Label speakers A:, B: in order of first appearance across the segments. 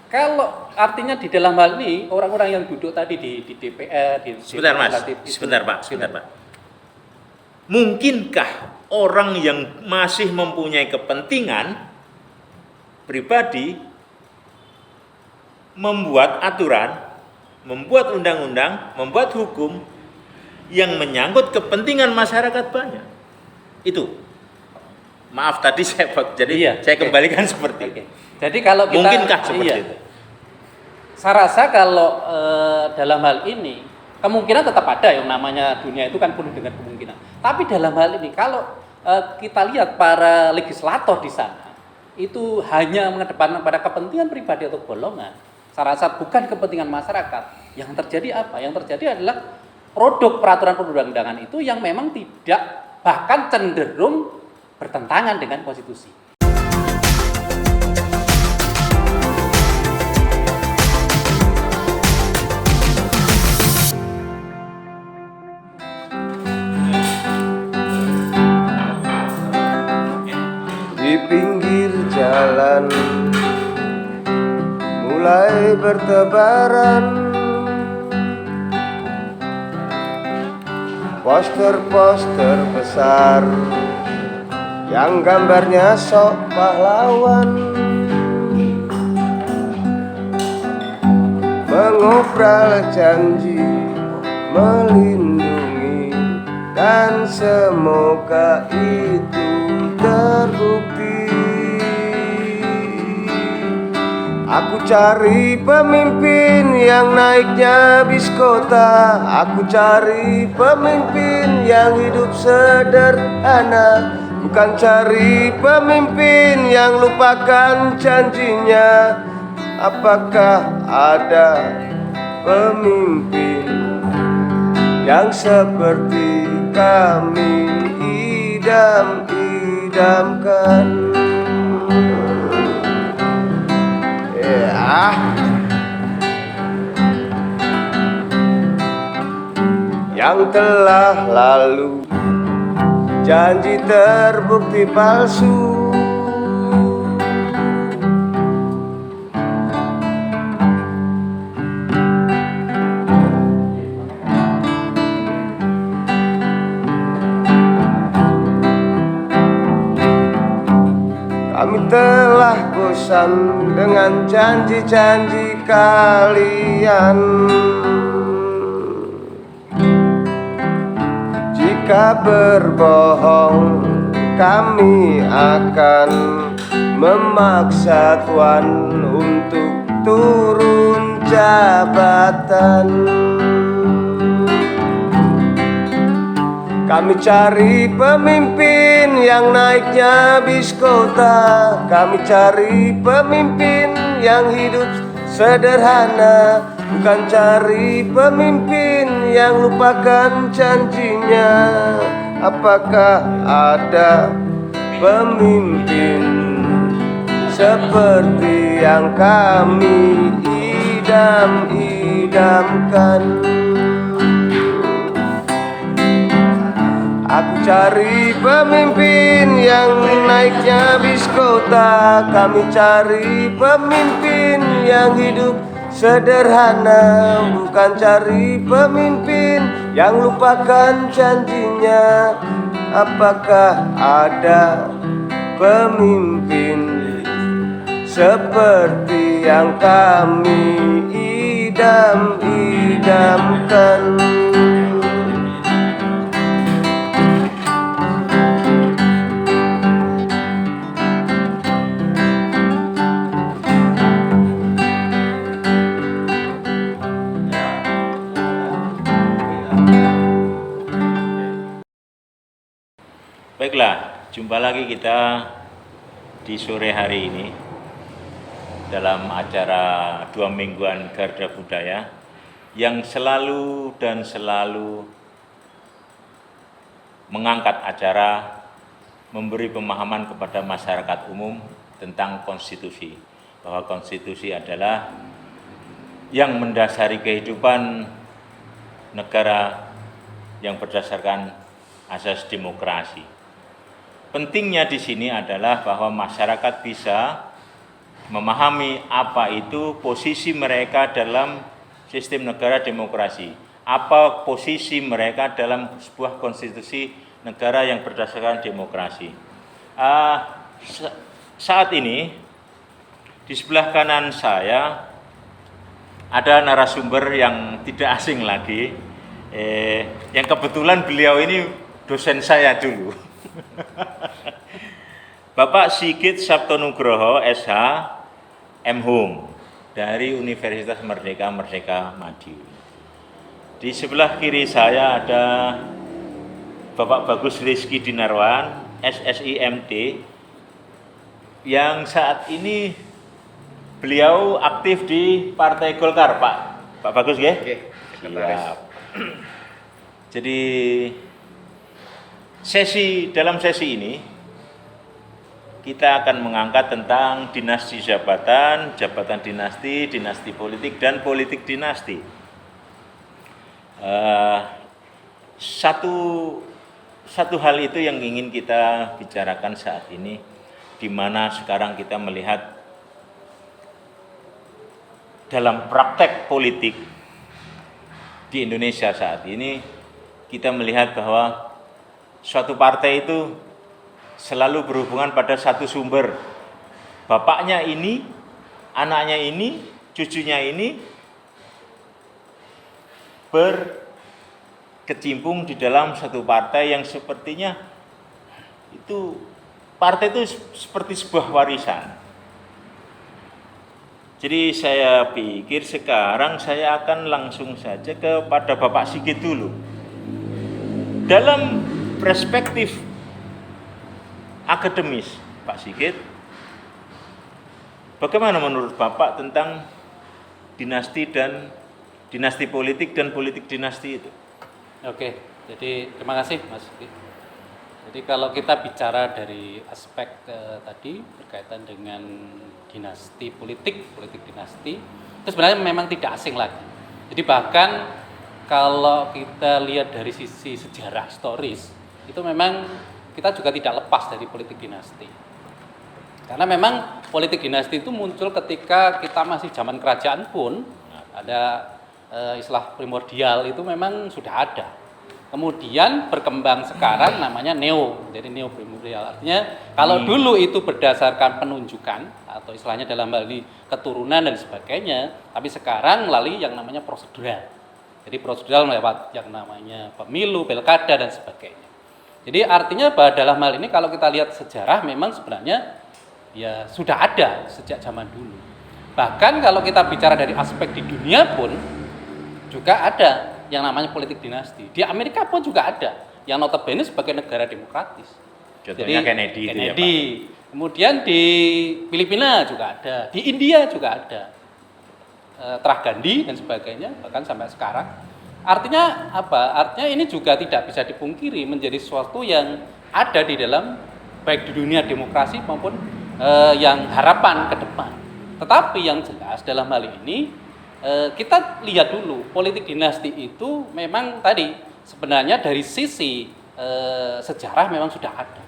A: Kalau artinya di dalam hal ini orang-orang yang duduk tadi di DPR, di
B: Sebentar Mas, sebentar Pak. Mungkinkah orang yang masih mempunyai kepentingan pribadi membuat aturan, membuat undang-undang, membuat hukum yang menyangkut kepentingan masyarakat banyak? Itu. Maaf tadi saya kembalikan seperti itu.
A: Jadi kalau kita
B: mungkinkah seperti itu?
A: Saya rasa kalau dalam hal ini kemungkinan tetap ada yang namanya dunia itu kan penuh dengan kemungkinan. Tapi dalam hal ini kalau kita lihat para legislator di sana itu hanya mengedepankan pada kepentingan pribadi atau golongan. Saya rasa bukan kepentingan masyarakat. Yang terjadi apa? Yang terjadi adalah produk peraturan perundang-undangan itu yang memang tidak, bahkan cenderung bertentangan dengan konstitusi.
C: Di pinggir jalan mulai bertebaran poster-poster besar yang gambarnya sok pahlawan, mengobral janji melindungi, dan semoga itu terbukti. Aku cari pemimpin yang naiknya bis kota. Aku cari pemimpin yang hidup sederhana. Bukan cari pemimpin yang lupakan janjinya. Apakah ada pemimpin yang seperti kami idam-idamkan? Yang telah lalu janji terbukti palsu. Kami telah bosan dengan janji-janji kalian. Jika berbohong, kami akan memaksa Tuhan untuk turun jabatan. Kami cari pemimpin yang naiknya bis kota. Kami cari pemimpin yang hidup sederhana. Bukan cari pemimpin yang lupakan janjinya. Apakah ada pemimpin seperti yang kami idam-idamkan? Aku cari pemimpin yang naiknya bis kota. Kami cari pemimpin yang hidup sederhana. Bukan cari pemimpin yang lupakan janjinya. Apakah ada pemimpin seperti yang kami idam-idamkan?
B: Baiklah, jumpa lagi kita di sore hari ini dalam acara 2 mingguan Garda Budaya yang selalu mengangkat acara memberi pemahaman kepada masyarakat umum tentang konstitusi, bahwa konstitusi adalah yang mendasari kehidupan negara yang berdasarkan asas demokrasi. Pentingnya di sini adalah bahwa masyarakat bisa memahami apa itu posisi mereka dalam sistem negara demokrasi, apa posisi mereka dalam sebuah konstitusi negara yang berdasarkan demokrasi. Saat ini di sebelah kanan saya ada narasumber yang tidak asing lagi, yang kebetulan beliau ini dosen saya dulu. Bapak Sigit Sabtonugroho SH M.Hum dari Universitas Merdeka Madiun. Di sebelah kiri saya ada Bapak Bagus Rizky Dinarwan SSI MT, yang saat ini beliau aktif di Partai Golkar, Pak Bagus, ya?
C: Oke,
B: Siap. Jadi dalam sesi ini kita akan mengangkat tentang dinasti jabatan, jabatan dinasti, dinasti politik, dan politik dinasti. Satu hal itu yang ingin kita bicarakan saat ini, di mana sekarang kita melihat dalam praktek politik di Indonesia saat ini, kita melihat bahwa suatu partai itu selalu berhubungan pada satu sumber. Bapaknya ini, anaknya ini, cucunya ini berkecimpung di dalam satu partai yang sepertinya itu partai itu seperti sebuah warisan. Jadi saya pikir sekarang saya akan langsung saja kepada Bapak Sigit dulu. Dalam perspektif akademis, Pak Sigit, bagaimana menurut Bapak tentang dinasti politik dan politik dinasti itu?
A: Oke, jadi terima kasih Mas Sigit. Jadi kalau kita bicara dari aspek tadi berkaitan dengan dinasti politik dinasti, itu sebenarnya memang tidak asing lagi. Jadi bahkan kalau kita lihat dari sisi sejarah historis, itu memang kita juga tidak lepas dari politik dinasti. Karena memang politik dinasti itu muncul ketika kita masih zaman kerajaan pun ada istilah primordial itu memang sudah ada. Kemudian berkembang sekarang namanya neo, jadi neo primordial. Artinya kalau dulu itu berdasarkan penunjukan atau istilahnya dalam hal ini keturunan dan sebagainya, tapi sekarang melalui yang namanya prosedural. Jadi prosedural lewat yang namanya pemilu, pilkada dan sebagainya. Jadi artinya bahwa dalam hal ini kalau kita lihat sejarah memang sebenarnya ya sudah ada sejak zaman dulu. Bahkan kalau kita bicara dari aspek di dunia pun juga ada yang namanya politik dinasti. Di Amerika pun juga ada yang notabene sebagai negara demokratis.
B: Contohnya Kennedy itu ya, Pak.
A: Kemudian di Filipina juga ada, di India juga ada. Terah Gandhi dan sebagainya bahkan sampai sekarang. Artinya apa? Artinya ini juga tidak bisa dipungkiri menjadi sesuatu yang ada di dalam baik di dunia demokrasi maupun yang harapan ke depan. Tetapi yang jelas dalam hal ini kita lihat dulu politik dinasti itu memang tadi sebenarnya dari sisi sejarah memang sudah ada.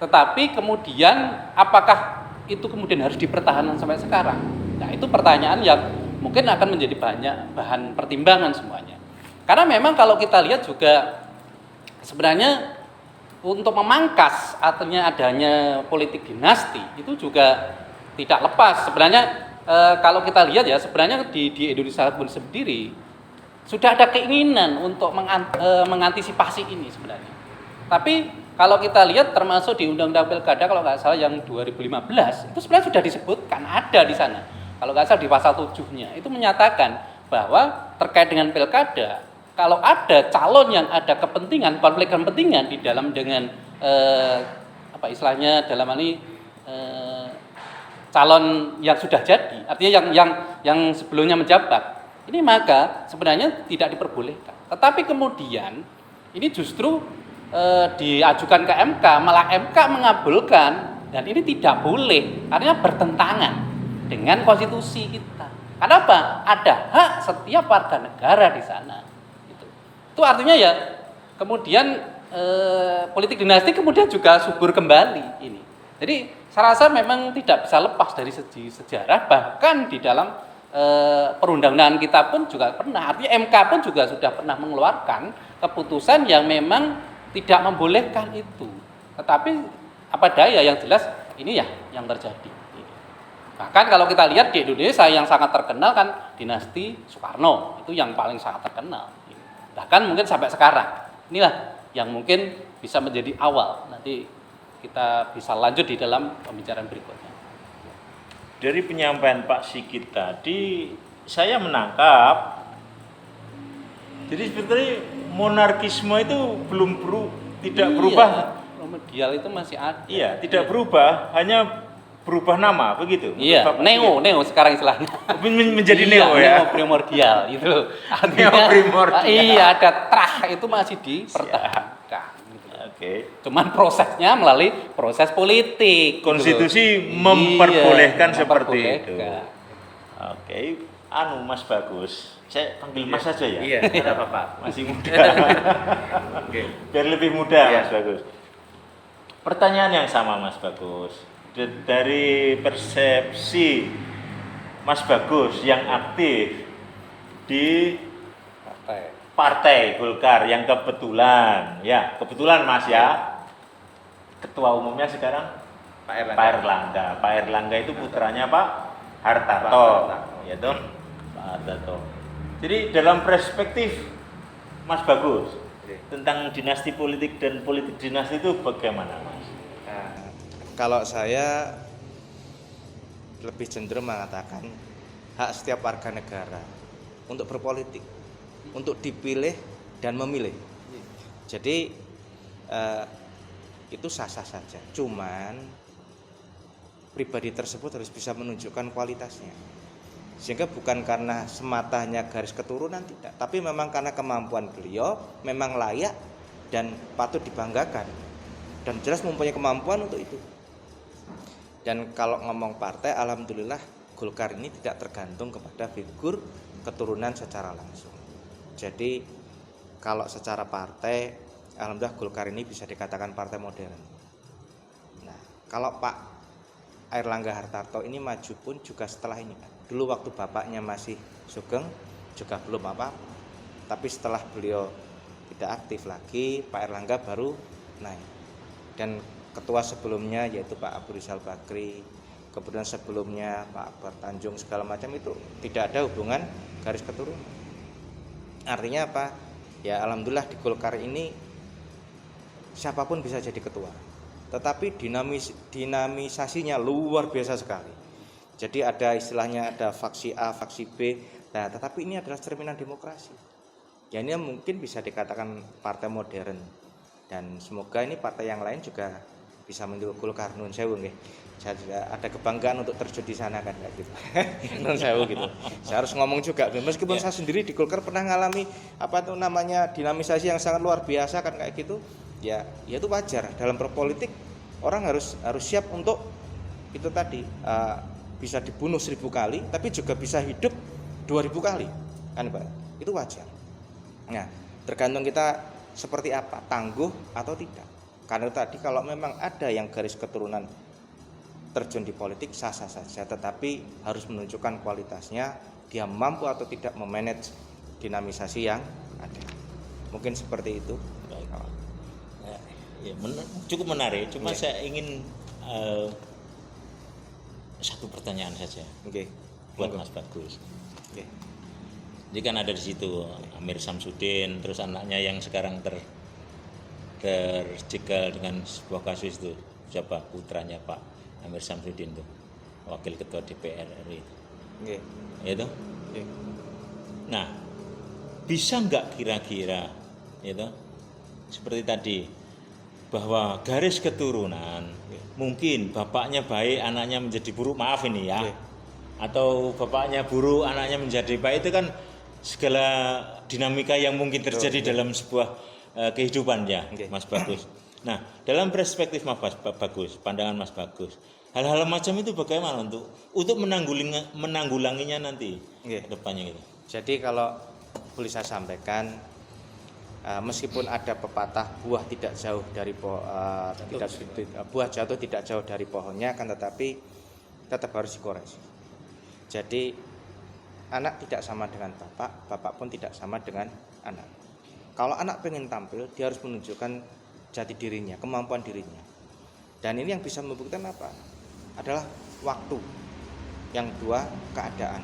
A: Tetapi kemudian apakah itu kemudian harus dipertahankan sampai sekarang? Nah, itu pertanyaan yang mungkin akan menjadi banyak bahan pertimbangan semuanya. Karena memang kalau kita lihat juga sebenarnya untuk memangkas artinya adanya politik dinasti itu juga tidak lepas. Sebenarnya kalau kita lihat ya sebenarnya di Indonesia pun sendiri sudah ada keinginan untuk mengantisipasi ini sebenarnya. Tapi kalau kita lihat termasuk di Undang-Undang Pilkada kalau nggak salah yang 2015 itu sebenarnya sudah disebutkan ada di sana. Kalau nggak salah di pasal 7-nya itu menyatakan bahwa terkait dengan pilkada kalau ada calon yang ada kepentingan, konflik kepentingan di dalam dengan apa istilahnya dalam ini calon yang sudah jadi, artinya yang sebelumnya menjabat, ini maka sebenarnya tidak diperbolehkan. Tetapi kemudian ini justru diajukan ke MK, malah MK mengabulkan dan ini tidak boleh, artinya bertentangan dengan konstitusi kita. Kenapa? Ada hak setiap warga negara di sana. Itu artinya ya kemudian politik dinasti kemudian juga subur kembali ini. Jadi saya rasa memang tidak bisa lepas dari segi sejarah, bahkan di dalam perundang-undangan kita pun juga pernah, artinya MK pun juga sudah pernah mengeluarkan keputusan yang memang tidak membolehkan itu. Tetapi apa daya, yang jelas ini ya yang terjadi. Bahkan kalau kita lihat di Indonesia yang sangat terkenal kan dinasti Soekarno, itu yang paling sangat terkenal. Bahkan mungkin sampai sekarang. Inilah yang mungkin bisa menjadi awal. Nanti kita bisa lanjut di dalam pembicaraan berikutnya.
B: Dari penyampaian Pak Sigit tadi, saya menangkap, jadi sebetulnya monarkisme itu belum tidak berubah.
A: Remedial itu masih ada.
B: Iya, tidak berubah, hanya berubah nama, begitu.
A: Iya, neo sekarang istilahnya.
B: Menjadi neo ya.
A: Neo primordial itu.
B: Neo primordial.
A: Iya, ada trah itu masih dipertahankan.
B: Oke.
A: Cuman prosesnya melalui proses politik.
B: Konstitusi
A: gitu.
B: memperbolehkan
A: Iya,
B: seperti itu.
A: memperbolehkan.
B: Oke, Mas Bagus. Saya panggil Mas saja ya.
C: Iya, tidak apa-apa.
B: Masih muda.
C: Oke.
B: Biar lebih muda,
C: Iya.
B: Mas Bagus. Pertanyaan yang sama, Mas Bagus. Dari persepsi Mas Bagus yang aktif di Partai Golkar yang kebetulan Mas ya, ketua umumnya sekarang Pak Erlangga. Pak Erlangga itu putranya Pak Hartarto, ya toh, Pak Hartarto. Jadi dalam perspektif Mas Bagus tentang dinasti politik dan politik dinasti itu bagaimana, Mas?
D: Kalau saya lebih cenderung mengatakan hak setiap warga negara untuk berpolitik, untuk dipilih dan memilih. Jadi itu sah-sah saja. Cuman pribadi tersebut harus bisa menunjukkan kualitasnya. Sehingga bukan karena sematanya garis keturunan, tidak, tapi memang karena kemampuan beliau memang layak dan patut dibanggakan. Dan jelas mempunyai kemampuan untuk itu. Dan kalau ngomong partai, alhamdulillah Golkar ini tidak tergantung kepada figur keturunan secara langsung. Jadi kalau secara partai, alhamdulillah Golkar ini bisa dikatakan partai modern. Nah, kalau Pak Airlangga Hartarto ini maju pun juga setelah ini. Dulu waktu bapaknya masih Sugeng juga belum apa, tapi setelah beliau tidak aktif lagi, Pak Airlangga baru naik. Dan ketua sebelumnya yaitu Pak Abu Rizal Bakri, kemudian sebelumnya Pak Akbar Tanjung, segala macam itu tidak ada hubungan garis keturunan. Artinya apa? Ya alhamdulillah di Golkar ini siapapun bisa jadi ketua. Tetapi dinamisasinya luar biasa sekali. Jadi ada istilahnya ada faksi A, faksi B. Nah, tetapi ini adalah cerminan demokrasi. Ya ini mungkin bisa dikatakan partai modern. Dan semoga ini partai yang lain juga bisa mendukung Golkar, nun sewu nggih. Saya juga ada kebanggaan untuk terjun di sana kan kayak gitu. Nun sewu gitu. Saya harus ngomong juga meskipun saya sendiri di Golkar pernah ngalami apa tuh namanya dinamisasi yang sangat luar biasa kan kayak gitu. Ya itu wajar. Dalam berpolitik orang harus siap untuk itu tadi bisa dibunuh 1000 kali tapi juga bisa hidup 2000 kali. Kan Pak? Itu wajar. Nah, tergantung kita seperti apa, tangguh atau tidak. Karena tadi kalau memang ada yang garis keturunan terjun di politik sah-sah saja, tetapi harus menunjukkan kualitasnya, dia mampu atau tidak memanage dinamisasi yang ada. Mungkin seperti itu.
B: Ya, cukup menarik. Cuma saya ingin satu pertanyaan saja.
D: Oke.
B: Buat Mas Bagus.
D: Oke.
B: Jadi kan ada di situ Amir Samsudin, terus anaknya yang sekarang terjegal dengan sebuah kasus itu, siapa putranya Pak Amir Samsudin tuh, wakil ketua DPR RI.
D: Oke.
B: Ya toh?
D: Oke.
B: Nah, bisa nggak kira-kira, ya toh, seperti tadi bahwa garis keturunan mungkin bapaknya baik, anaknya menjadi buruk, maaf ini ya, atau bapaknya buruk, anaknya menjadi baik, itu kan segala dinamika yang mungkin terjadi dalam sebuah kehidupan ya, Mas Bagus. Nah, dalam perspektif Mas Bagus, pandangan Mas Bagus, hal-hal macam itu bagaimana untuk menanggulanginya nanti ke depannya gitu.
D: Jadi kalau boleh saya sampaikan, Meskipun ada pepatah buah tidak jauh dari buah jatuh tidak jauh dari pohonnya, kan tetapi tetap harus dikoreksi. Jadi anak tidak sama dengan bapak, bapak pun tidak sama dengan anak. Kalau anak pengen tampil, dia harus menunjukkan jati dirinya, kemampuan dirinya. Dan ini yang bisa membuktikan apa? Adalah waktu. Yang kedua, keadaan,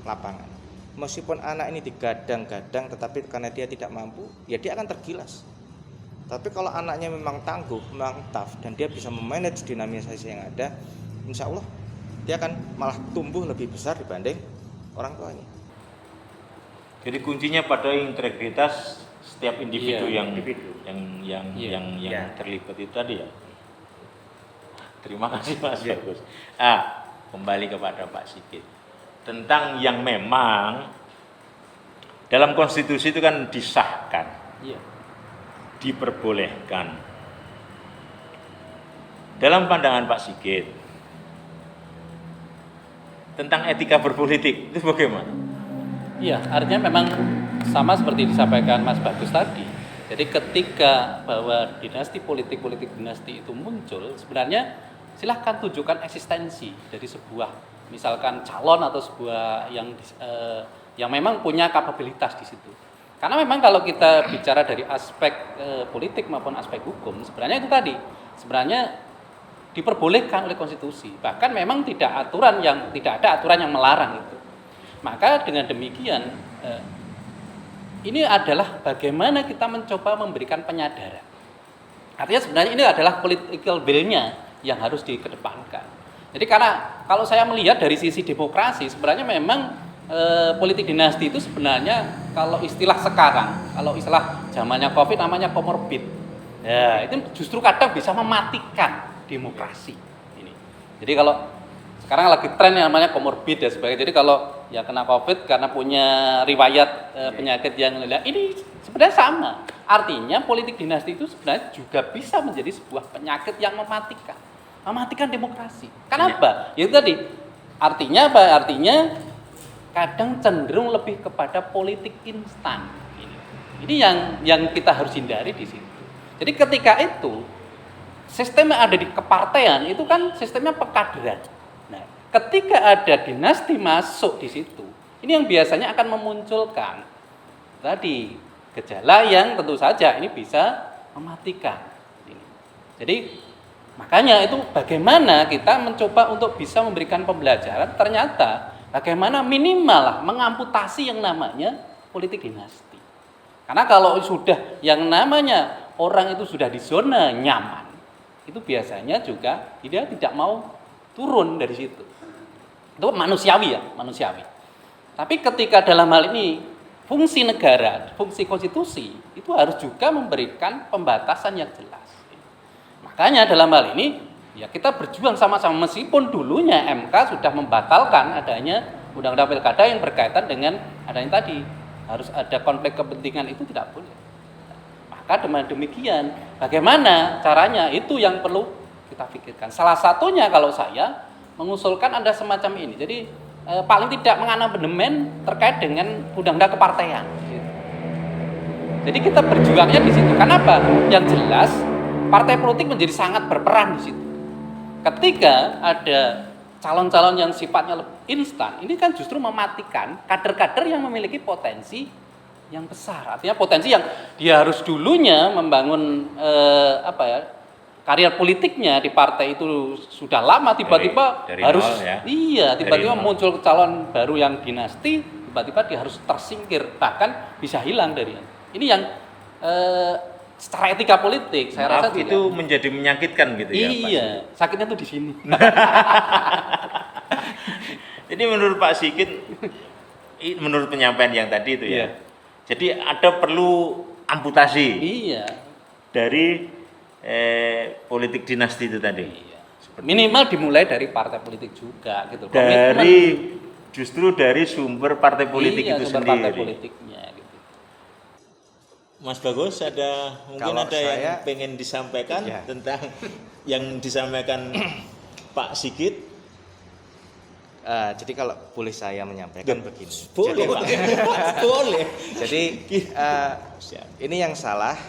D: lapangan. Meskipun anak ini digadang-gadang, tetapi karena dia tidak mampu, ya dia akan tergilas. Tapi kalau anaknya memang tangguh, memang tough, dan dia bisa memanage dinamisasi yang ada, insya Allah dia akan malah tumbuh lebih besar dibanding orang tuanya.
B: Jadi kuncinya pada integritas setiap individu yang terlibat itu tadi ya. Terima kasih Mas Bagus. Kembali kepada Pak Sigit. Tentang yang memang dalam konstitusi itu kan disahkan, diperbolehkan. Dalam pandangan Pak Sigit tentang etika berpolitik itu bagaimana?
A: Iya, artinya memang sama seperti disampaikan Mas Bagus tadi. Jadi ketika bahwa dinasti politik dinasti itu muncul, sebenarnya silahkan tunjukkan eksistensi dari sebuah misalkan calon atau sebuah yang memang punya kapabilitas di situ. Karena memang kalau kita bicara dari aspek politik maupun aspek hukum, sebenarnya itu tadi sebenarnya diperbolehkan oleh konstitusi. Bahkan memang tidak ada aturan yang melarang itu. Maka dengan demikian ini adalah bagaimana kita mencoba memberikan penyadaran. Artinya sebenarnya ini adalah political will-nya yang harus dikedepankan. Jadi karena kalau saya melihat dari sisi demokrasi, sebenarnya memang politik dinasti itu sebenarnya kalau istilah sekarang, kalau istilah zamannya Covid namanya komorbid. Ya, itu justru kadang bisa mematikan demokrasi ini. Jadi kalau sekarang lagi tren yang namanya komorbid dan sebagainya. Jadi kalau ya kena Covid karena punya riwayat penyakit yang ini sebenarnya sama. Artinya politik dinasti itu sebenarnya juga bisa menjadi sebuah penyakit yang mematikan demokrasi. Kenapa? Ya itu tadi. Artinya apa? Artinya kadang cenderung lebih kepada politik instan. Ini yang kita harus hindari di situ. Jadi ketika itu sistem yang ada di kepartean itu kan sistemnya pekaderan. Nah, ketika ada dinasti masuk di situ, ini yang biasanya akan memunculkan tadi gejala yang tentu saja ini bisa mematikan. Jadi makanya itu bagaimana kita mencoba untuk bisa memberikan pembelajaran, ternyata bagaimana minimal lah mengamputasi yang namanya politik dinasti. Karena kalau sudah yang namanya orang itu sudah di zona nyaman, itu biasanya juga dia tidak mau turun dari situ. Itu manusiawi ya, manusiawi. Tapi ketika dalam hal ini fungsi negara, fungsi konstitusi itu harus juga memberikan pembatasan yang jelas. Makanya dalam hal ini ya kita berjuang sama-sama meskipun dulunya MK sudah membatalkan adanya undang-undang pilkada yang berkaitan dengan adanya tadi harus ada konflik kepentingan itu tidak boleh. Maka dengan demikian bagaimana caranya itu yang perlu kita pikirkan. Salah satunya kalau saya mengusulkan ada semacam ini. Jadi paling tidak mengamandemen terkait dengan undang-undang kepartean. Jadi kita berjuangnya di situ. Kenapa? Yang jelas partai politik menjadi sangat berperan di situ. Ketika ada calon-calon yang sifatnya lebih instan, ini kan justru mematikan kader-kader yang memiliki potensi yang besar. Artinya potensi yang dia harus dulunya membangun karier politiknya di partai itu sudah lama, tiba-tiba
B: dari
A: harus
B: nol ya.
A: Iya, tiba-tiba muncul calon baru yang dinasti, tiba-tiba dia harus tersingkir, bahkan bisa hilang dari ini yang secara etika politik saya rasa juga,
B: itu menjadi menyakitkan gitu ya.
A: Iya, sakitnya tuh di sini.
B: Jadi menurut Pak Sigit, menurut penyampaian yang tadi itu ya. Jadi ada perlu amputasi.
A: Iya.
B: Dari politik dinasti itu tadi.
A: Iya. Minimal dimulai dari partai politik juga gitu.
B: Justru dari sumber partai politik itu
A: sumber
B: sendiri.
A: Partai politiknya gitu.
B: Mas Bagus mungkin ada yang pengen disampaikan tentang yang disampaikan Pak Sigit.
D: Jadi kalau boleh saya menyampaikan begini.
B: Boleh, Pak. Boleh.
D: Jadi ini yang salah,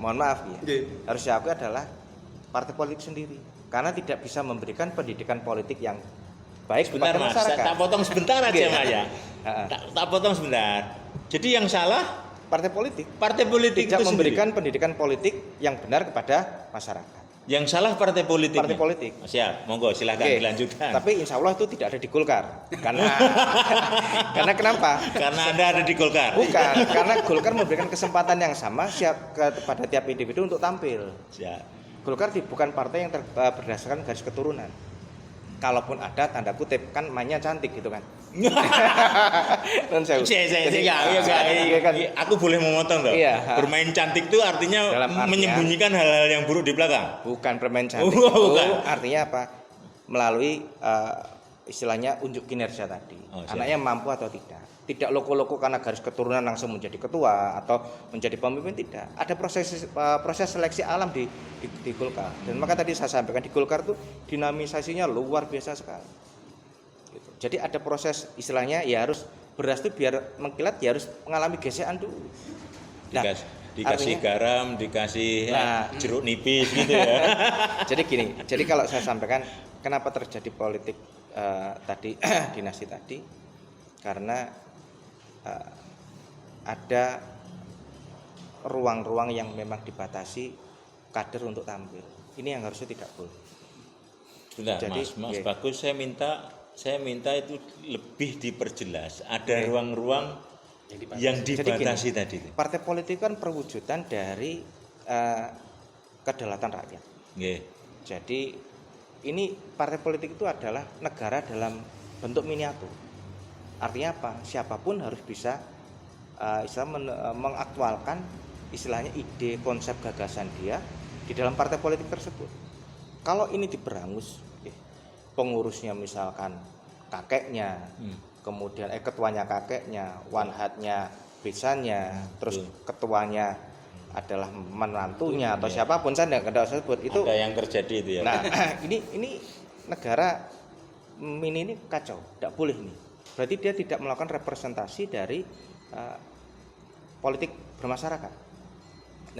D: mohon maaf ya. Harus diakui adalah partai politik sendiri, karena tidak bisa memberikan pendidikan politik yang baik
B: Sebentar
D: kepada
B: Mas,
D: masyarakat.
B: tak potong sebentar aja
D: Oke.
B: Mas ya. Tak potong sebentar. Jadi yang salah
D: Partai politik
B: partai politik
D: tidak
B: itu
D: memberikan pendidikan politik yang benar kepada masyarakat.
B: sendiri. Yang salah partai politik.
D: Partai politik.
B: Siap, monggo silahkan
D: Oke.
B: dilanjutkan.
D: Tapi insya Allah itu tidak ada di Golkar, karena karena kenapa?
B: Karena Anda ada di Golkar.
D: Bukan, karena Golkar memberikan kesempatan yang sama kepada tiap individu untuk tampil.
B: Siap.
D: Golkar bukan partai yang berdasarkan garis keturunan. Kalaupun ada tanda kutip kan mainnya cantik gitu kan. Non sewu.
B: Saya
D: kan.
B: aku boleh memotong nggak?
D: Iya.
B: Bermain cantik itu artinya
D: Dalam artian-
B: menyembunyikan hal-hal yang buruk di belakang.
D: Bukan bermain cantik.
B: Oh,
D: itu
B: bukan.
D: artinya apa? Melalui istilahnya unjuk kinerja tadi.
B: Oh, siap.
D: Anaknya mampu atau tidak. Tidak loko-loko karena garis keturunan langsung menjadi ketua atau menjadi pemimpin, tidak. Ada proses seleksi alam di Golkar. Dan maka tadi saya sampaikan di Golkar itu dinamisasinya luar biasa sekali. Gitu. Jadi ada proses istilahnya ya harus beras itu biar mengkilat ya harus mengalami gesekan dulu. Nah,
B: Dikasih
D: artinya-
B: garam, dikasih
D: Nah.
B: jeruk nipis gitu ya.
D: Jadi gini, jadi kalau saya sampaikan kenapa terjadi politik tadi dinasti tadi, karena ada ruang-ruang yang memang dibatasi kader untuk tampil. Ini yang harusnya tidak boleh.
B: Bentar,
D: Jadi,
B: Mas
D: iya.
B: Bagus, saya minta itu lebih diperjelas. Ada ruang-ruang yang
D: Jadi
B: dibatasi
D: gini,
B: tadi.
D: partai politik kan perwujudan dari kedaulatan rakyat.
B: Nggih.
D: Jadi ini partai politik itu adalah negara dalam bentuk miniatur. Artinya apa? Siapapun harus bisa mengaktualkan istilahnya ide, konsep, gagasan dia di dalam partai politik tersebut. Kalau ini diberangus, pengurusnya misalkan kakeknya, kemudian ketuanya kakeknya, one-hatnya besannya, terus ketuanya adalah menantunya atau siapapun, saya tidak usah sebut itu.
B: Ada yang terjadi itu ya.
D: Nah, ini negara ini kacau, tidak boleh nih. Berarti dia tidak melakukan representasi dari politik bermasyarakat.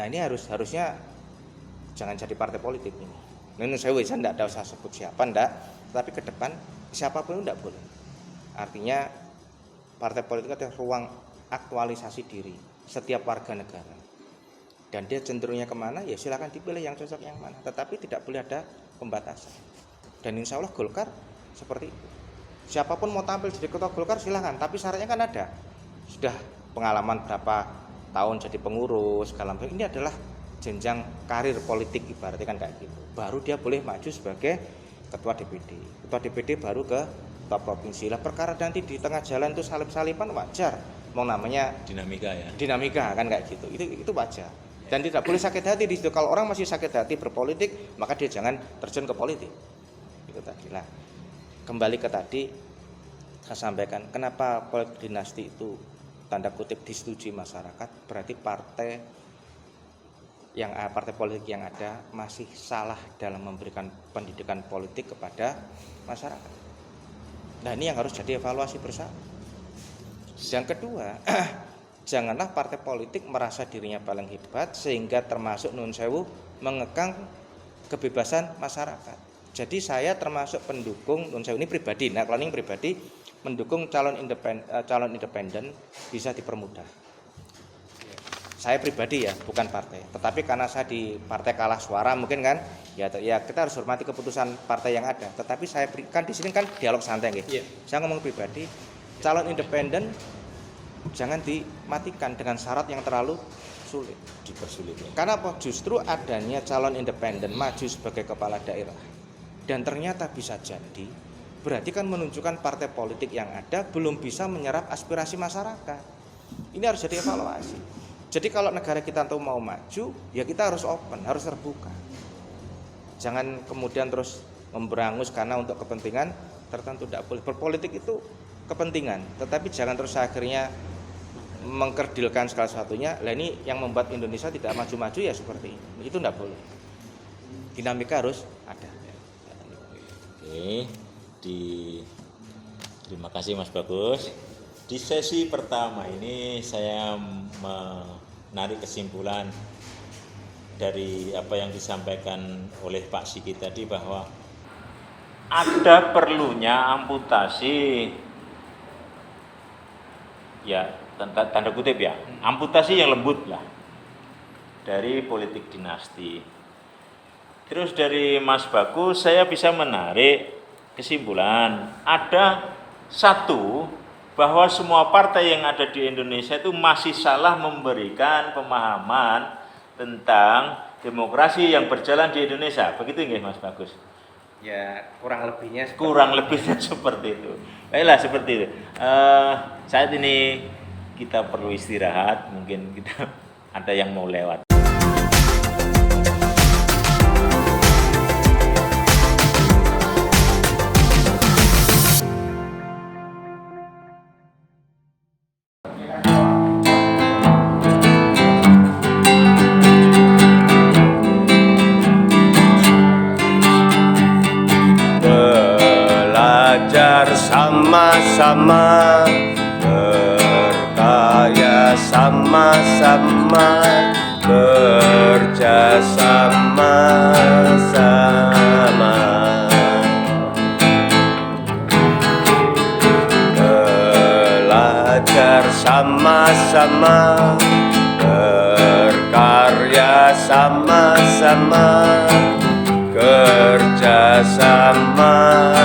D: Nah, ini harusnya jangan jadi partai politik ini. Ini saya tidak ada usah sebut siapa, enggak. Tapi ke depan siapapun tidak boleh. Artinya partai politik adalah ruang aktualisasi diri setiap warga negara. Dan dia cenderungnya kemana, ya silakan dipilih yang cocok yang mana. Tetapi tidak boleh ada pembatasan. Dan insya Allah Golkar seperti itu. Siapapun mau tampil jadi ketua Golkar silahkan, tapi syaratnya kan ada. Sudah pengalaman berapa tahun jadi pengurus, segala macam. Ini adalah jenjang karir politik ibaratnya kan kayak gitu. Baru dia boleh maju sebagai ketua DPD. Ketua DPD baru ke ketua provinsi. Lah perkara nanti di tengah jalan itu salip-salipan wajar. Mau namanya
B: Dinamika ya.
D: dinamika kan kayak gitu. Itu wajar. Dan tidak boleh sakit hati di situ. Kalau orang masih sakit hati berpolitik, maka dia jangan terjun ke politik. Itu tadi lah. Kembali ke tadi saya sampaikan, kenapa politik dinasti itu tanda kutip disetujui masyarakat, berarti partai politik yang ada masih salah dalam memberikan pendidikan politik kepada masyarakat. Nah, ini yang harus jadi evaluasi bersama. Yang kedua, janganlah partai politik merasa dirinya paling hebat sehingga termasuk nun sewu mengekang kebebasan masyarakat. Jadi saya termasuk pendukung nun sewu ini pribadi. Nah, kalau ini pribadi mendukung calon independen bisa dipermudah. Saya pribadi ya, bukan partai. Tetapi karena saya di partai kalah suara mungkin kan, ya kita harus hormati keputusan partai yang ada. Tetapi saya kan di sini kan dialog santai gitu.
A: Yeah.
D: Saya ngomong pribadi, calon independen jangan dimatikan dengan syarat yang terlalu sulit.
B: Dipersulit ya.
D: Karena apa? Justru adanya calon independen maju sebagai kepala daerah dan ternyata bisa jadi, berarti kan menunjukkan partai politik yang ada belum bisa menyerap aspirasi masyarakat. Ini harus jadi evaluasi. Jadi kalau negara kita tahu mau maju, ya kita harus open, harus terbuka. Jangan kemudian terus memberangus karena untuk kepentingan tertentu, tidak boleh. Berpolitik itu kepentingan, tetapi jangan terus akhirnya mengkerdilkan segala sesuatunya. Lah ini yang membuat Indonesia tidak maju-maju ya seperti ini. Itu tidak boleh. Dinamika harus ada.
B: Oke, di Terima kasih Mas Bagus. Di sesi pertama ini saya menarik kesimpulan dari apa yang disampaikan oleh Pak Sigit tadi bahwa ada perlunya amputasi, ya tanda kutip ya, amputasi yang lembut lah dari politik dinasti. Terus dari Mas Bagus saya bisa menarik kesimpulan, ada satu, bahwa semua partai yang ada di Indonesia itu masih salah memberikan pemahaman tentang demokrasi yang berjalan di Indonesia. Begitu nggih Mas Bagus?
C: Ya, kurang lebihnya
B: Kurang lebihnya seperti itu. Baiklah, seperti itu. Saat ini kita perlu istirahat, mungkin kita ada yang mau lewat.
E: Belajar sama-sama, berkarya sama-sama, kerja sama-sama. Belajar sama-sama, berkarya sama-sama, kerja sama-sama.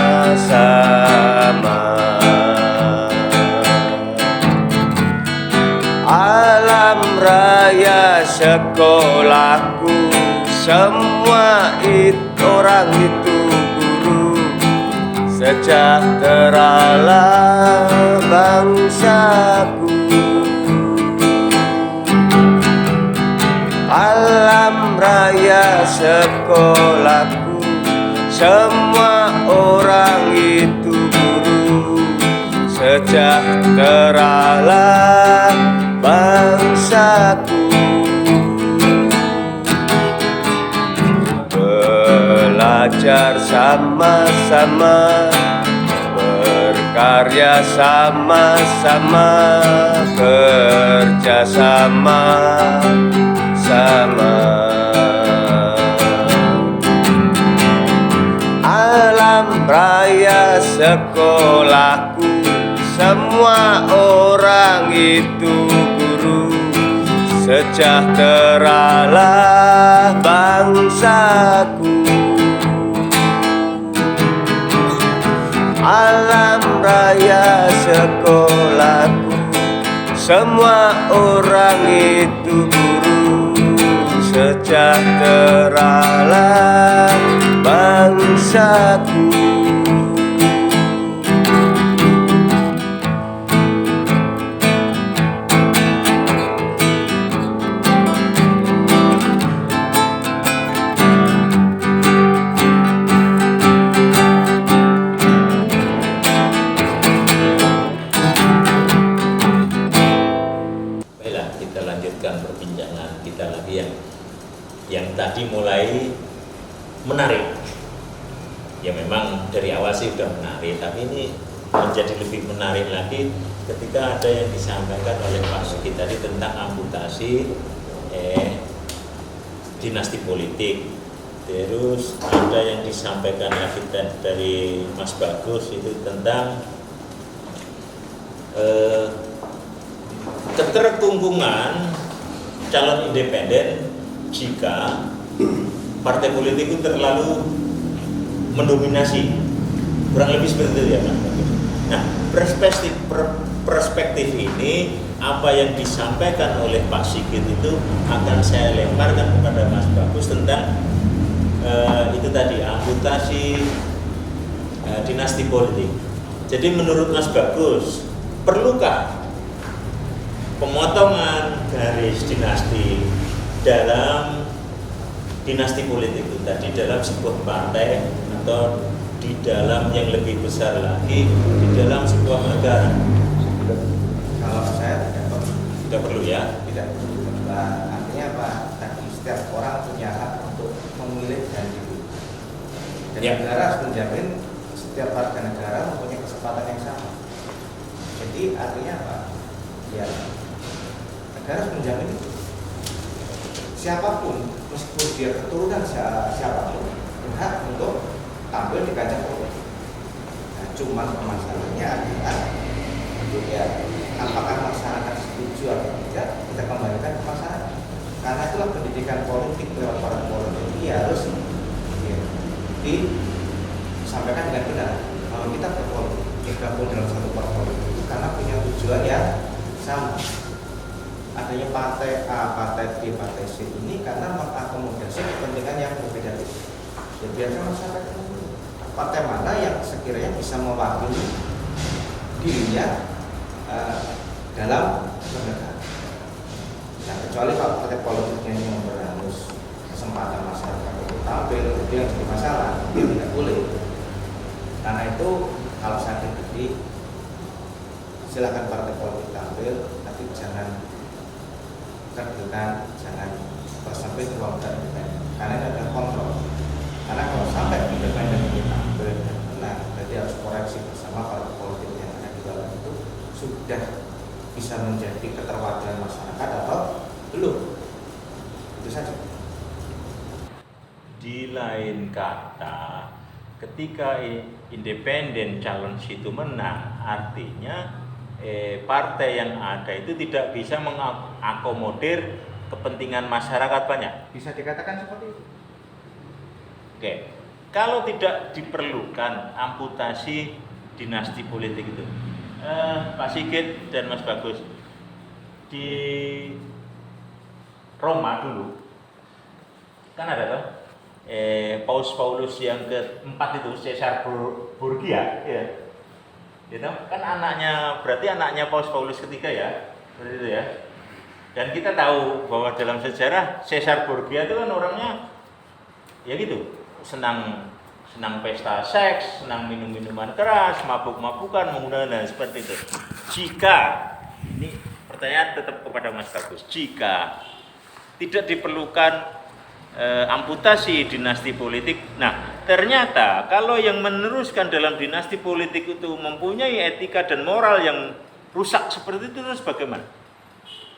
E: Alam raya sekolahku, semua orang itu guru. Sejahteralah bangsaku. Alam raya sekolahku, semua orang itu guru. Sejahteralah bangsaku. Belajar sama-sama, berkarya sama-sama, kerja sama-sama. Alam raya sekolahku, semua orang itu guru. Sejahteralah bangsaku. Alam raya sekolahku, semua orang itu guru. Sejahteralah bangsaku.
B: Baiklah, kita lanjutkan perbincangan kita lagi yang tadi mulai menarik. Ya memang dari awal sih sudah menarik, tapi ini menjadi lebih menarik lagi ketika ada yang disampaikan oleh Pak Sigit tadi tentang amputasi dinasti politik. Terus ada yang disampaikan lagi dari Mas Bagus itu tentang ketertunggungan calon independen jika partai politik itu terlalu mendominasi, kurang lebih seperti itu ya Mas Bagus. Nah, perspektif ini apa yang disampaikan oleh Pak Sigit itu akan saya lemparkan kepada Mas Bagus tentang itu tadi amputasi dinasti politik. Jadi menurut Mas Bagus, perlukah pemotongan garis dinasti dalam dinasti politik itu tadi dalam sebuah partai atau di dalam yang lebih besar lagi di dalam sebuah negara?
D: Kalau saya
B: Tidak perlu ya?
D: tidak artinya apa? Tadi setiap orang punya hak untuk memilih dan itu. Dan
B: Ya.
D: negara harus menjamin setiap warga negara mempunyai kesempatan yang sama. Jadi artinya apa? Ya negara harus menjamin itu. Siapapun, meskipun dia keturunan siapapun, berhak untuk tampil di kancah politik. Nah, cuman permasalahannya adalah ya apakah masyarakat setuju atau tidak, kita kembalikan ke masyarakat. Karena itulah pendidikan politik lewat para politik ini harus ya, disampaikan dengan benar bahwa kita berpolitik, gabung dalam satu partai politik itu karena punya tujuan yang sama. Adanya partai A, partai B, partai C ini karena mengakomodasi kepentingan yang berbeda-beda. Ya biarkan masyarakat memilih partai mana yang sekiranya bisa mewakili dirinya dalam bernegara. Nah, kecuali kalau partai politiknya ini memperhalus kesempatan masyarakat untuk tampil, itu yang jadi masalah, itu tidak boleh. Karena itu kalau saya pribadi, silakan partai politik tampil, tapi jangan terbuka, jangan tersempit ruang independen. Karena itu adalah kontrol. Karena kalau sampai independen ini tampil dan benar, berarti harus koreksi bersama partai politik yang ada di dalam itu sudah bisa menjadi keterwakilan masyarakat atau belum. Itu saja.
B: Di lain kata, ketika independen calon situ menang, artinya partai yang ada itu tidak bisa mengakomodir kepentingan masyarakat banyak.
D: Bisa dikatakan seperti itu.
B: Oke, kalau tidak diperlukan amputasi dinasti politik itu, Pak Sigit dan Mas Bagus, di Roma dulu kan ada tuh Paus Paulus yang keempat itu, Caesar Borgia, ya. Itu kan berarti anaknya Paus Paulus ketiga ya, seperti itu ya. Dan kita tahu bahwa dalam sejarah Caesar Borgia itu kan orangnya ya gitu, senang pesta seks, senang minum-minuman keras, mabuk-mabukan, menggunakan seperti itu. Jika ini pertanyaan tetap kepada Mas Bagus, jika tidak diperlukan amputasi dinasti politik. Nah, ternyata kalau yang meneruskan dalam dinasti politik itu mempunyai etika dan moral yang rusak seperti itu, terus bagaimana?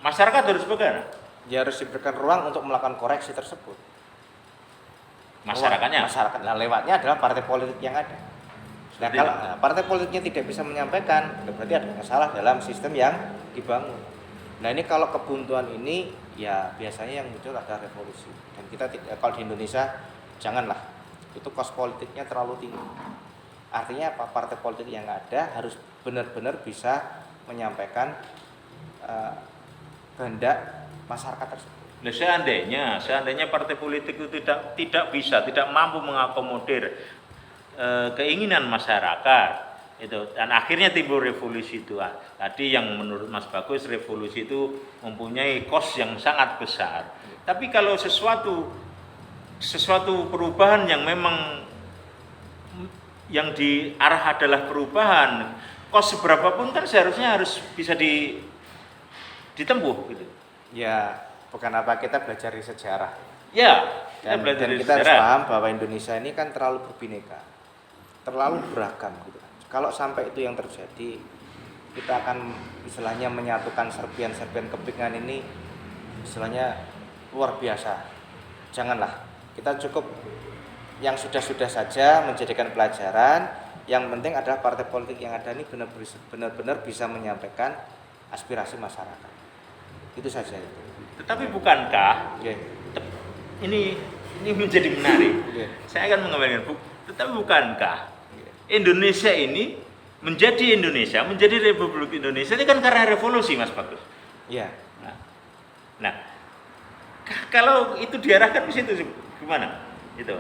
B: Masyarakat harus bagaimana?
D: Ya harus diberikan ruang untuk melakukan koreksi tersebut.
B: Masyarakatnya?
D: Masyarakat. Nah, lewatnya adalah partai politik yang ada. Nah, kalau partai politiknya tidak bisa menyampaikan, berarti ada masalah dalam sistem yang dibangun. Nah, ini kalau kebuntuan ini ya biasanya yang muncul ada revolusi. Dan kita kalau di Indonesia janganlah, itu kos politiknya terlalu tinggi. Artinya apa? Partai politik yang ada harus benar-benar bisa menyampaikan kehendak masyarakat tersebut.
B: Nah, seandainya partai politik itu tidak mampu mengakomodir keinginan masyarakat itu, dan akhirnya timbul revolusi itu. Tadi yang menurut Mas Bagus, revolusi itu mempunyai kos yang sangat besar. Tapi kalau sesuatu perubahan yang memang yang diarah adalah perubahan, kos seberapapun kan seharusnya harus bisa ditempuh gitu.
D: Ya, bukan apa, kita belajar di sejarah.
B: Ya,
D: Dan kita harus paham bahwa Indonesia ini kan terlalu berbineka, terlalu beragam gitu. Kalau sampai itu yang terjadi, kita akan istilahnya menyatukan serpian kepingan ini istilahnya luar biasa. Janganlah, kita cukup yang sudah-sudah saja menjadikan pelajaran. Yang penting adalah partai politik yang ada ini benar-benar bisa menyampaikan aspirasi masyarakat. Itu saja itu.
B: Tetapi bukankah ini menjadi menarik? Saya akan mengembalikan. Tetapi bukankah Indonesia ini menjadi Republik Indonesia ini kan karena revolusi, Mas Bagus?
D: Iya.
B: Nah, kalau itu diarahkan ke situ gimana? Itu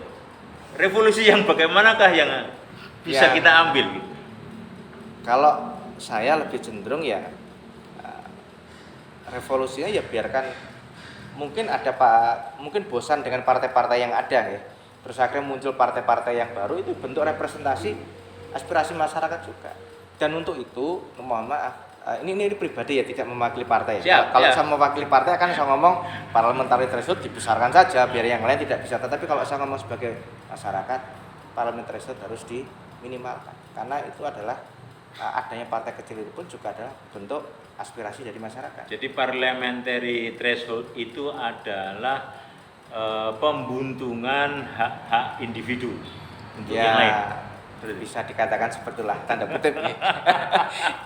B: revolusi yang bagaimanakah yang bisa kita ambil? Gitu?
D: Kalau saya lebih cenderung ya revolusinya ya biarkan, mungkin bosan dengan partai-partai yang ada ya. Terus akhirnya muncul partai-partai yang baru, itu bentuk representasi aspirasi masyarakat juga. Dan untuk itu, mohon maaf, ini pribadi ya, tidak mewakili partai. Kalau saya mewakili partai akan saya ngomong parliamentary threshold dibesarkan saja biar yang lain tidak bisa. Tetapi kalau saya ngomong sebagai masyarakat, parliamentary threshold harus diminimalkan. Karena itu adalah adanya partai kecil itu pun juga adalah bentuk aspirasi dari masyarakat.
B: Jadi parliamentary threshold itu adalah pembuntungan hak-hak individu untuk yang lain.
D: Bisa dikatakan seperti itulah tanda kutip.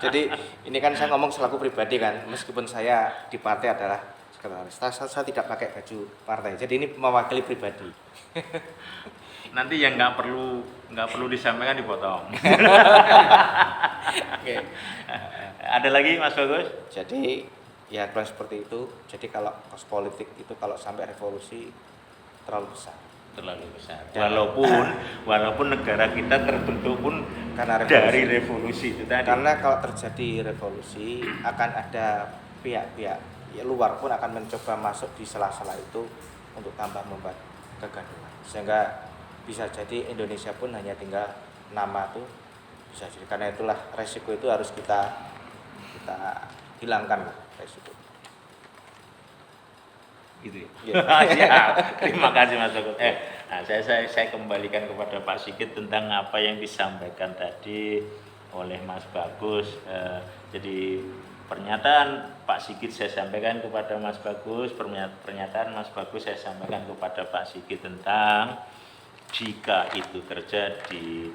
D: Jadi ini kan saya ngomong selaku pribadi kan, meskipun saya di partai adalah sekretaris, saya tidak pakai baju partai. Jadi ini mewakili pribadi.
B: Nanti yang nggak perlu disampaikan dipotong.
D: Oke.
B: Ada lagi Mas Bagus?
D: Jadi ya kurang seperti itu. Jadi kalau kos politik itu kalau sampai revolusi terlalu besar.
B: Terlalu besar.
D: Dan-
B: Walaupun negara kita terbentuk pun
D: Karena
B: dari revolusi itu tadi.
D: Karena kalau terjadi revolusi akan ada pihak-pihak luar pun akan mencoba masuk di sela-sela itu untuk tambah membuat kegaduhan. Sehingga bisa jadi Indonesia pun hanya tinggal nama tuh bisa jadi. Karena itulah resiko itu harus kita hilangkan lah resiko.
B: Gitu ya.
D: Iya.
B: Siap. Terima kasih Mas Bagus. Nah, saya kembalikan kepada Pak Sigit tentang apa yang disampaikan tadi oleh Mas Bagus. Jadi pernyataan Pak Sigit saya sampaikan kepada Mas Bagus, pernyataan Mas Bagus saya sampaikan kepada Pak Sigit tentang jika itu terjadi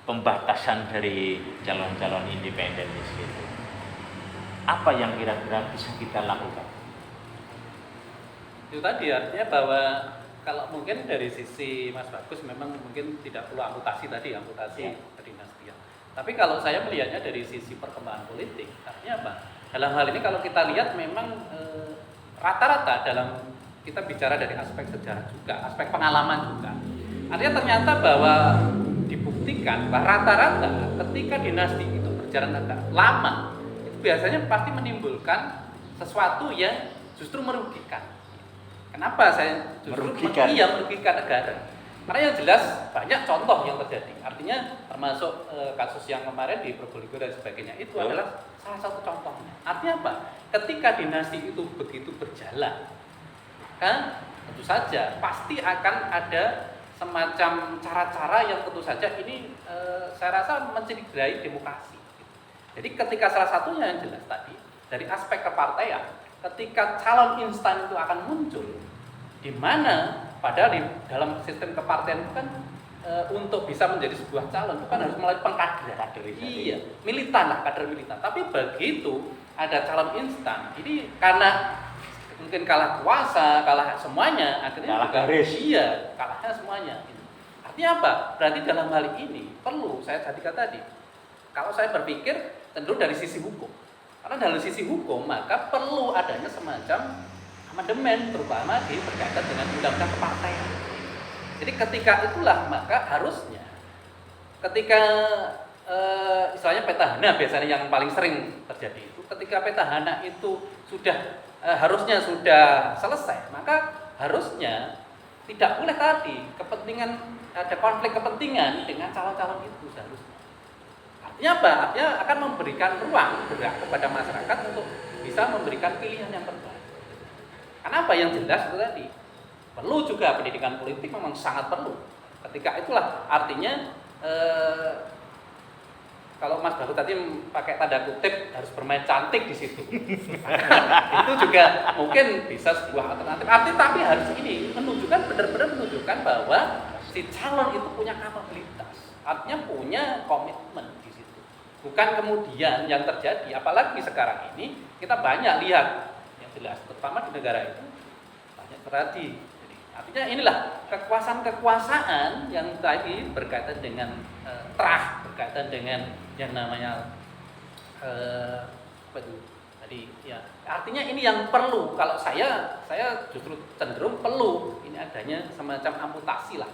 B: pembatasan dari calon-calon independen di situ. Apa yang kira-kira bisa kita lakukan?
A: Itu tadi artinya bahwa kalau mungkin dari sisi Mas Bagus memang mungkin tidak perlu amputasi kedinastian. Tapi kalau saya melihatnya dari sisi perkembangan politik, artinya apa? Dalam hal ini kalau kita lihat memang rata-rata dalam kita bicara dari aspek sejarah juga, aspek pengalaman juga. Artinya ternyata bahwa dibuktikan bahwa rata-rata ketika dinasti itu berjalan agak lama, itu biasanya pasti menimbulkan sesuatu yang justru merugikan. Kenapa saya justru merugikan negara? Karena yang jelas banyak contoh yang terjadi. Artinya termasuk kasus yang kemarin di Probolinggo dan sebagainya itu adalah salah satu contohnya. Artinya apa? Ketika dinasti itu begitu berjalan, kan tentu saja pasti akan ada semacam cara-cara yang tentu saja ini saya rasa mencederai demokrasi. Jadi ketika salah satunya yang jelas tadi dari aspek kepartaian, ketika calon instan itu akan muncul, di mana padahal di dalam sistem kepartaian itu kan untuk bisa menjadi sebuah calon itu kan harus melalui pengkaderan. Iya, militan lah, kader militan. Tapi begitu ada calon instan, ini karena mungkin kalah kuasa, kalah semuanya, akhirnya
B: kalah
A: juga,
B: garis.
A: iya, kalahnya semuanya. Artinya apa? Berarti dalam hal ini perlu saya jadikan tadi. Kalau saya berpikir cenderung dari sisi hukum. Karena dari sisi hukum maka perlu adanya semacam amandemen terutama berkaitan dengan undang-undang kepartaian. Jadi ketika itulah maka harusnya ketika istilahnya petahana biasanya yang paling sering terjadi itu ketika petahana itu sudah harusnya sudah selesai, maka harusnya tidak boleh tadi kepentingan ada konflik kepentingan dengan calon-calon itu seharusnya. Artinya apa? Artinya akan memberikan ruang gerak kepada masyarakat untuk bisa memberikan pilihan yang terbaik. Karena apa yang jelas itu tadi perlu juga pendidikan politik memang sangat perlu. Ketika itulah artinya kalau Mas Baru tadi pakai tanda kutip harus bermain cantik di situ. Itu juga mungkin bisa sebuah alternatif. Tapi harus ini menunjukkan benar-benar menunjukkan bahwa si calon itu punya kapabilitas. Artinya punya komitmen di situ. Bukan kemudian yang terjadi apalagi sekarang ini kita banyak lihat yang jelas terutama di negara itu banyak terjadi. Jadi artinya inilah kekuasaan yang tadi berkaitan dengan trust, berkaitan dengan yang namanya apa itu tadi ya artinya ini yang perlu kalau saya justru cenderung perlu ini adanya semacam amputasi lah.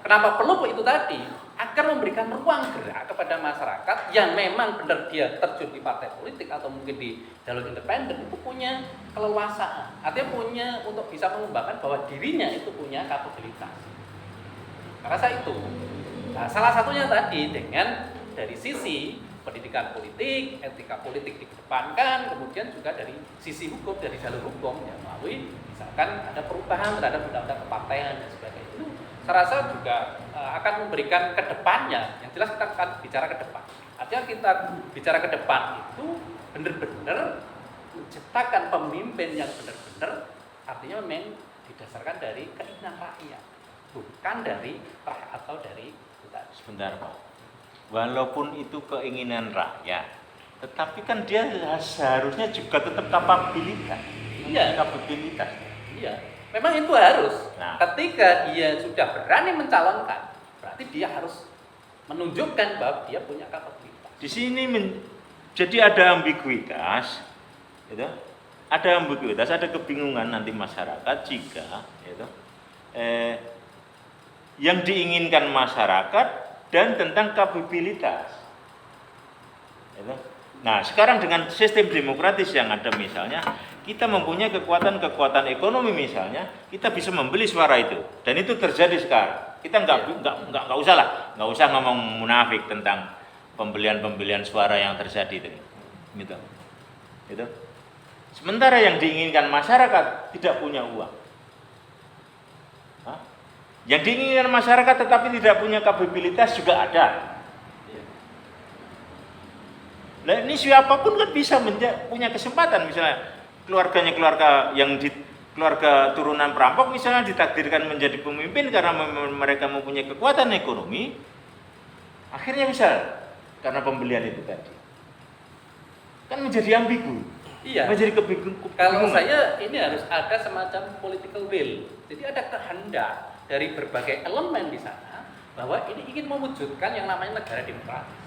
A: Kenapa perlu itu tadi agar memberikan ruang gerak kepada masyarakat yang memang benar dia terjun di partai politik atau mungkin di jalur independen itu punya keleluasaan, artinya punya untuk bisa mengembangkan bahwa dirinya itu punya kapabilitas. Karena itu nah, salah satunya tadi dengan dari sisi pendidikan politik, etika politik dikedepankan, kemudian juga dari sisi hukum, dari jalur hukum yang melalui misalkan ada perubahan terhadap undang-undang kepartaian dan sebagainya itu saya rasa juga akan memberikan ke depannya. Yang jelas kita akan bicara ke depan. Artinya kita bicara ke depan itu benar-benar menciptakan pemimpin yang benar-benar artinya memang didasarkan dari keinginan rakyat, bukan dari atau dari kita.
B: Sebentar Pak, walaupun itu keinginan rakyat, tetapi kan dia seharusnya juga tetap kapabilitas.
A: Iya.
B: Kapabilitas.
A: Iya, memang itu harus.
B: Nah.
A: Ketika dia sudah berani mencalonkan, berarti dia harus menunjukkan bahwa dia punya kapabilitas.
B: Di sini jadi ada ambiguitas, gitu. Ada ambiguitas, ada kebingungan nanti masyarakat jika, gitu, yang diinginkan masyarakat dan tentang kapabilitas. Gitu. Nah, sekarang dengan sistem demokratis yang ada misalnya, kita mempunyai kekuatan-kekuatan ekonomi misalnya, kita bisa membeli suara itu, dan itu terjadi sekarang. Kita nggak usah lah, nggak usah ngomong munafik tentang pembelian suara yang terjadi itu, gitu. Sementara yang diinginkan masyarakat tidak punya uang. Hah? Yang diinginkan masyarakat tetapi tidak punya kapabilitas juga ada. Nah, ini siapapun kan bisa punya kesempatan, misalnya keluarga turunan perampok misalnya ditakdirkan menjadi pemimpin karena mereka mempunyai kekuatan ekonomi, akhirnya bisa karena pembelian itu tadi. Kan menjadi ambigu.
A: Iya.
B: Menjadi kebingungan.
A: Kalau saya ini harus ada semacam political will. Jadi ada kehendak dari berbagai elemen di sana bahwa ini ingin mewujudkan yang namanya negara demokratis.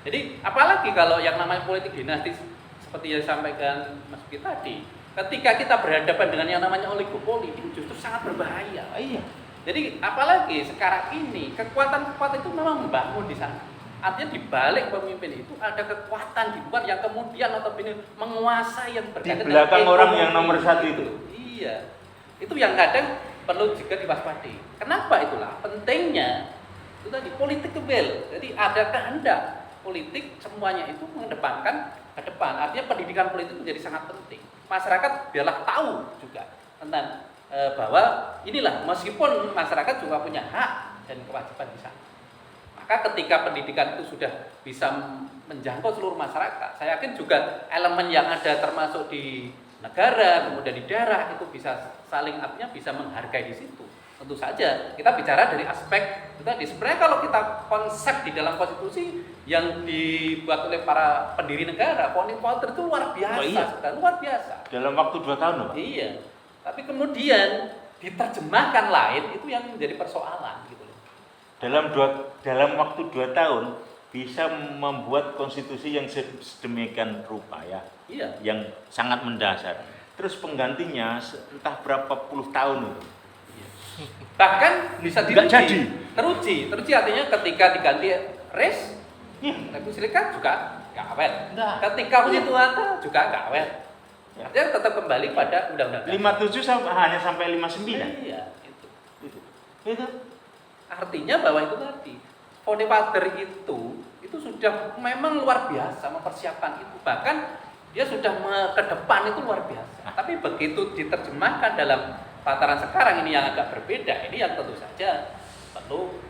A: Jadi apalagi kalau yang namanya politik dinasti seperti yang disampaikan Mas Uki tadi, ketika kita berhadapan dengan yang namanya oligopoli, ini justru sangat berbahaya.
B: Iya.
A: Jadi apalagi sekarang ini kekuatan-kekuatan itu memang membangun di sana. Artinya di balik pemimpin itu ada kekuatan di luar yang kemudian notabene menguasai yang berkaitan
B: di belakang
A: dengan
B: orang
A: ekonomi.
B: yang nomor satu itu.
A: Iya. Itu yang kadang perlu juga diwaspadai. Kenapa itulah? Pentingnya itu tadi politik will. Jadi ada kehendak politik semuanya itu mengedepankan ke depan. Artinya pendidikan politik menjadi sangat penting. Masyarakat biarlah tahu juga tentang bahwa inilah meskipun masyarakat juga punya hak dan kewajiban di sana. Maka ketika pendidikan itu sudah bisa menjangkau seluruh masyarakat, saya yakin juga elemen yang ada termasuk di negara, kemudian di daerah itu bisa saling artinya bisa menghargai di situ. Tentu saja kita bicara dari aspek itu tadi. Sebenarnya kalau kita konsep di dalam konstitusi yang dibuat oleh para pendiri negara, founding father itu luar biasa,
B: Oh, iya.
A: luar biasa.
B: Dalam waktu 2 tahun loh.
A: Iya. Tapi kemudian diterjemahkan lain itu yang menjadi persoalan gitu loh.
B: Dalam waktu 2 tahun bisa membuat konstitusi yang sedemikian rupa ya.
A: Iya.
B: Yang sangat mendasar. Terus penggantinya entah berapa puluh tahun itu.
A: Bahkan bisa
B: Nggak jadi.
A: Teruji artinya ketika diganti res,
B: Iya.
A: Republik Serikat juga nggak awet.
B: Nggak.
A: Ketika Uni Tuata juga nggak awet.
B: Ya.
A: Artinya tetap kembali pada undang-undang.
B: 57 hanya sampai 59.
A: Iya, itu.
B: Itu.
A: Artinya bahwa itu tadi founding father itu sudah memang luar biasa mempersiapkan itu, bahkan dia sudah ke depan itu luar biasa. Tapi begitu diterjemahkan dalam tataran sekarang ini yang agak berbeda, ini yang tentu saja perlu.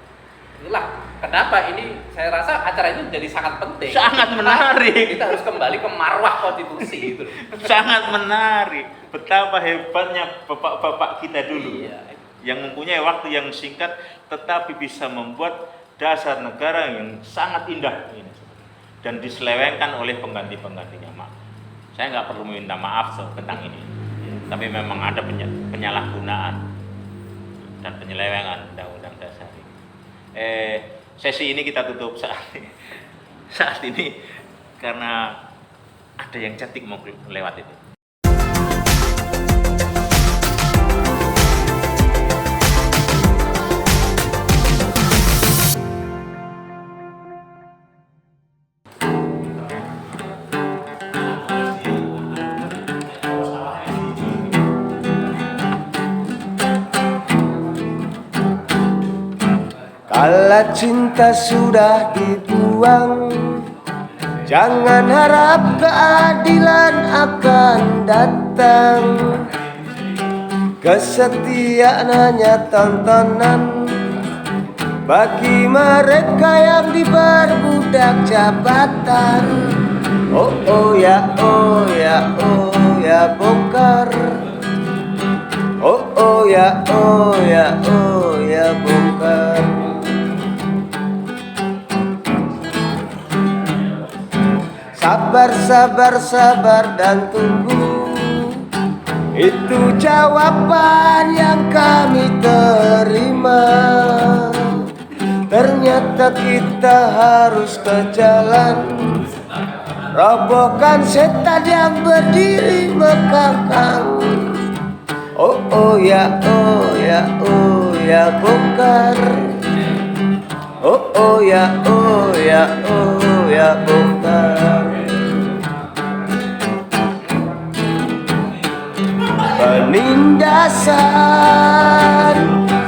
A: Inilah kenapa ini saya rasa acara ini menjadi sangat penting.
B: Sangat menarik.
A: Kita harus kembali ke marwah konstitusi itu.
B: Sangat menarik. Betapa hebatnya bapak-bapak kita dulu.
A: Iya.
B: Yang mempunyai waktu yang singkat tetapi bisa membuat dasar negara yang sangat indah ini dan diselewengkan oleh pengganti-penggantinya. Saya nggak perlu meminta maaf tentang ini, tapi memang ada penyalahgunaan dan penyelewengan undang-undang dasar ini. Sesi ini kita tutup saat ini karena ada yang cantik mau lewat itu.
E: Kala cinta sudah dibuang, jangan harap keadilan akan datang. Kesetiaan hanya tontonan bagi mereka yang diperbudak jabatan. Oh oh ya, oh ya, oh ya bongkar. Oh oh ya, oh ya, oh ya bongkar. Sabar, sabar, sabar dan tunggu, itu jawaban yang kami terima. Ternyata kita harus ke jalan, robohkan setan yang berdiri mengkangkang. Oh oh ya, oh ya, oh ya bongkar. Oh oh ya, oh ya, oh ya bongkar. Penindasan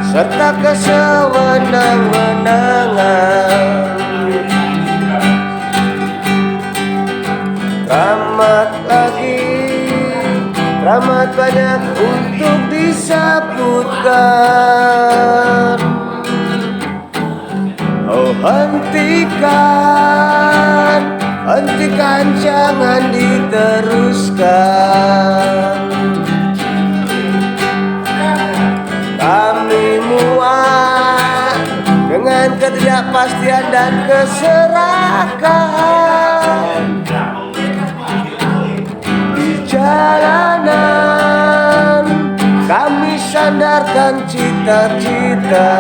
E: serta kesewenang-wenangan, ramat lagi, ramat banyak untuk disebutkan. Oh hentikan, hentikan, jangan diteruskan. Kami muak dengan ketidakpastian dan keserakahan. Di jalanan kami sandarkan cita-cita,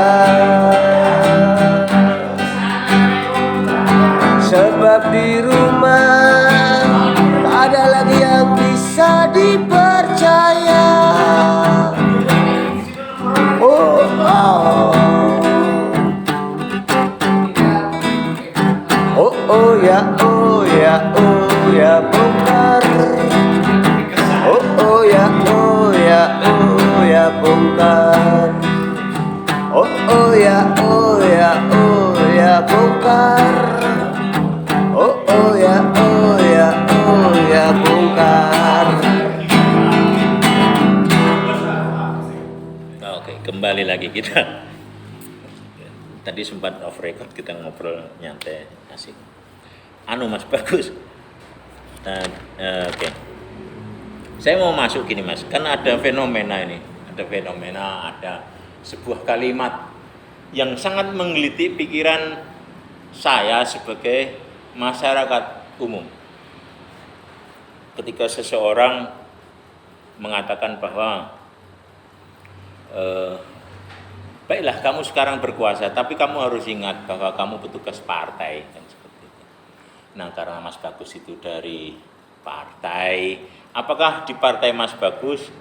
E: sebab di rumah tak ada lagi yang bisa dipercaya. Oh, oh. Oh, oh ya, oh ya, oh ya bongkar. Oh, oh ya, oh ya, oh ya bongkar. Oh, oh ya, oh ya, oh ya bongkar. Oh, oh ya, oh ya, oh ya bongkar.
B: Oke, kembali lagi kita. Tadi sempat off record kita ngobrol nyantai asik. Mas Bagus. Oke. Saya mau masuk gini Mas, kan ada fenomena ini, ada sebuah kalimat yang sangat menggelitik pikiran saya sebagai masyarakat umum. Ketika seseorang mengatakan bahwa baiklah kamu sekarang berkuasa, tapi kamu harus ingat bahwa kamu petugas partai, kan seperti itu. Nah, karena Mas Bagus itu dari partai, apakah di partai Mas Bagus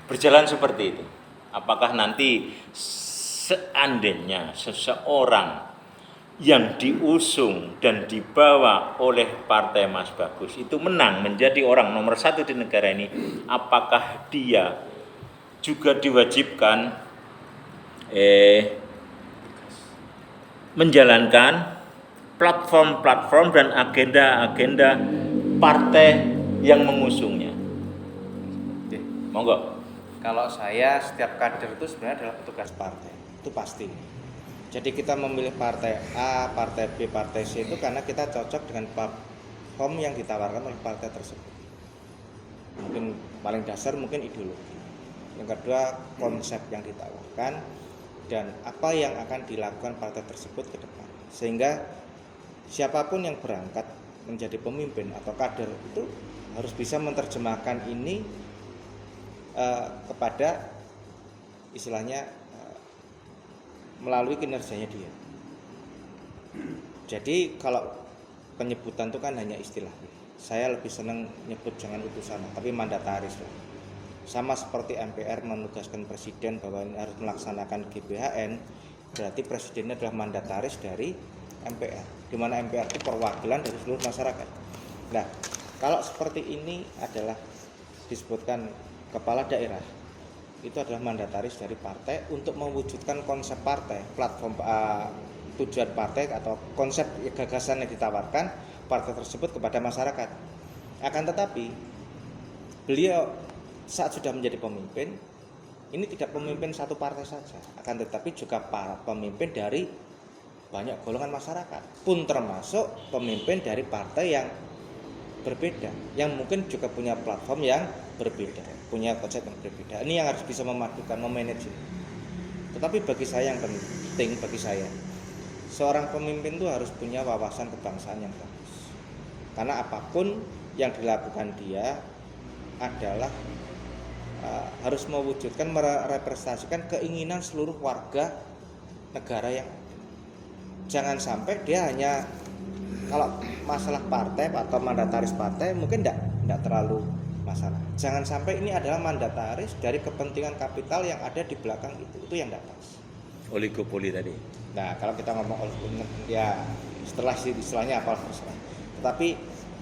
B: berjalan seperti itu? Apakah nanti seandainya seseorang yang diusung dan dibawa oleh partai Mas Bagus itu menang menjadi orang nomor 1 di negara ini, apakah dia juga diwajibkan menjalankan platform-platform dan agenda-agenda partai yang mengusungnya?
D: Oke.
B: Monggo.
D: Kalau saya, setiap kader itu sebenarnya adalah petugas partai, itu pasti. Jadi kita memilih partai A, partai B, partai C itu karena kita cocok dengan platform yang ditawarkan oleh partai tersebut. Mungkin paling dasar mungkin ideologi. Yang kedua, konsep yang ditawarkan dan apa yang akan dilakukan partai tersebut ke depan. Sehingga siapapun yang berangkat menjadi pemimpin atau kader itu harus bisa menerjemahkan ini kepada istilahnya melalui kinerjanya dia. Jadi kalau penyebutan itu kan hanya istilah. Saya lebih senang nyebut jangan utusan, tapi mandataris lah. Sama seperti MPR menugaskan presiden bahwa ini harus melaksanakan GBHN, berarti presidennya adalah mandataris dari MPR, di mana MPR itu perwakilan dari seluruh masyarakat. Nah, kalau seperti ini adalah disebutkan kepala daerah, itu adalah mandataris dari partai untuk mewujudkan konsep partai, platform tujuan partai atau konsep gagasan yang ditawarkan partai tersebut kepada masyarakat. Akan tetapi beliau saat sudah menjadi pemimpin ini tidak pemimpin satu partai saja, akan tetapi juga para pemimpin dari banyak golongan masyarakat, pun termasuk pemimpin dari partai yang berbeda, yang mungkin juga punya platform yang berbeda, punya konsep yang berbeda. Ini yang harus bisa memadukan, memanage. Tetapi bagi saya yang penting, bagi saya, seorang pemimpin itu harus punya wawasan kebangsaan yang bagus. Karena apapun yang dilakukan dia adalah harus mewujudkan, merepresentasikan keinginan seluruh warga negara yang ada. Jangan sampai dia hanya, kalau masalah partai atau mandataris partai mungkin tidak terlalu masalah. Jangan sampai ini adalah mandataris dari kepentingan kapital yang ada di belakang itu yang tidak pas.
B: Oligopoli tadi.
D: Nah, kalau kita ngomong ya istilahnya apa terserah. Tetapi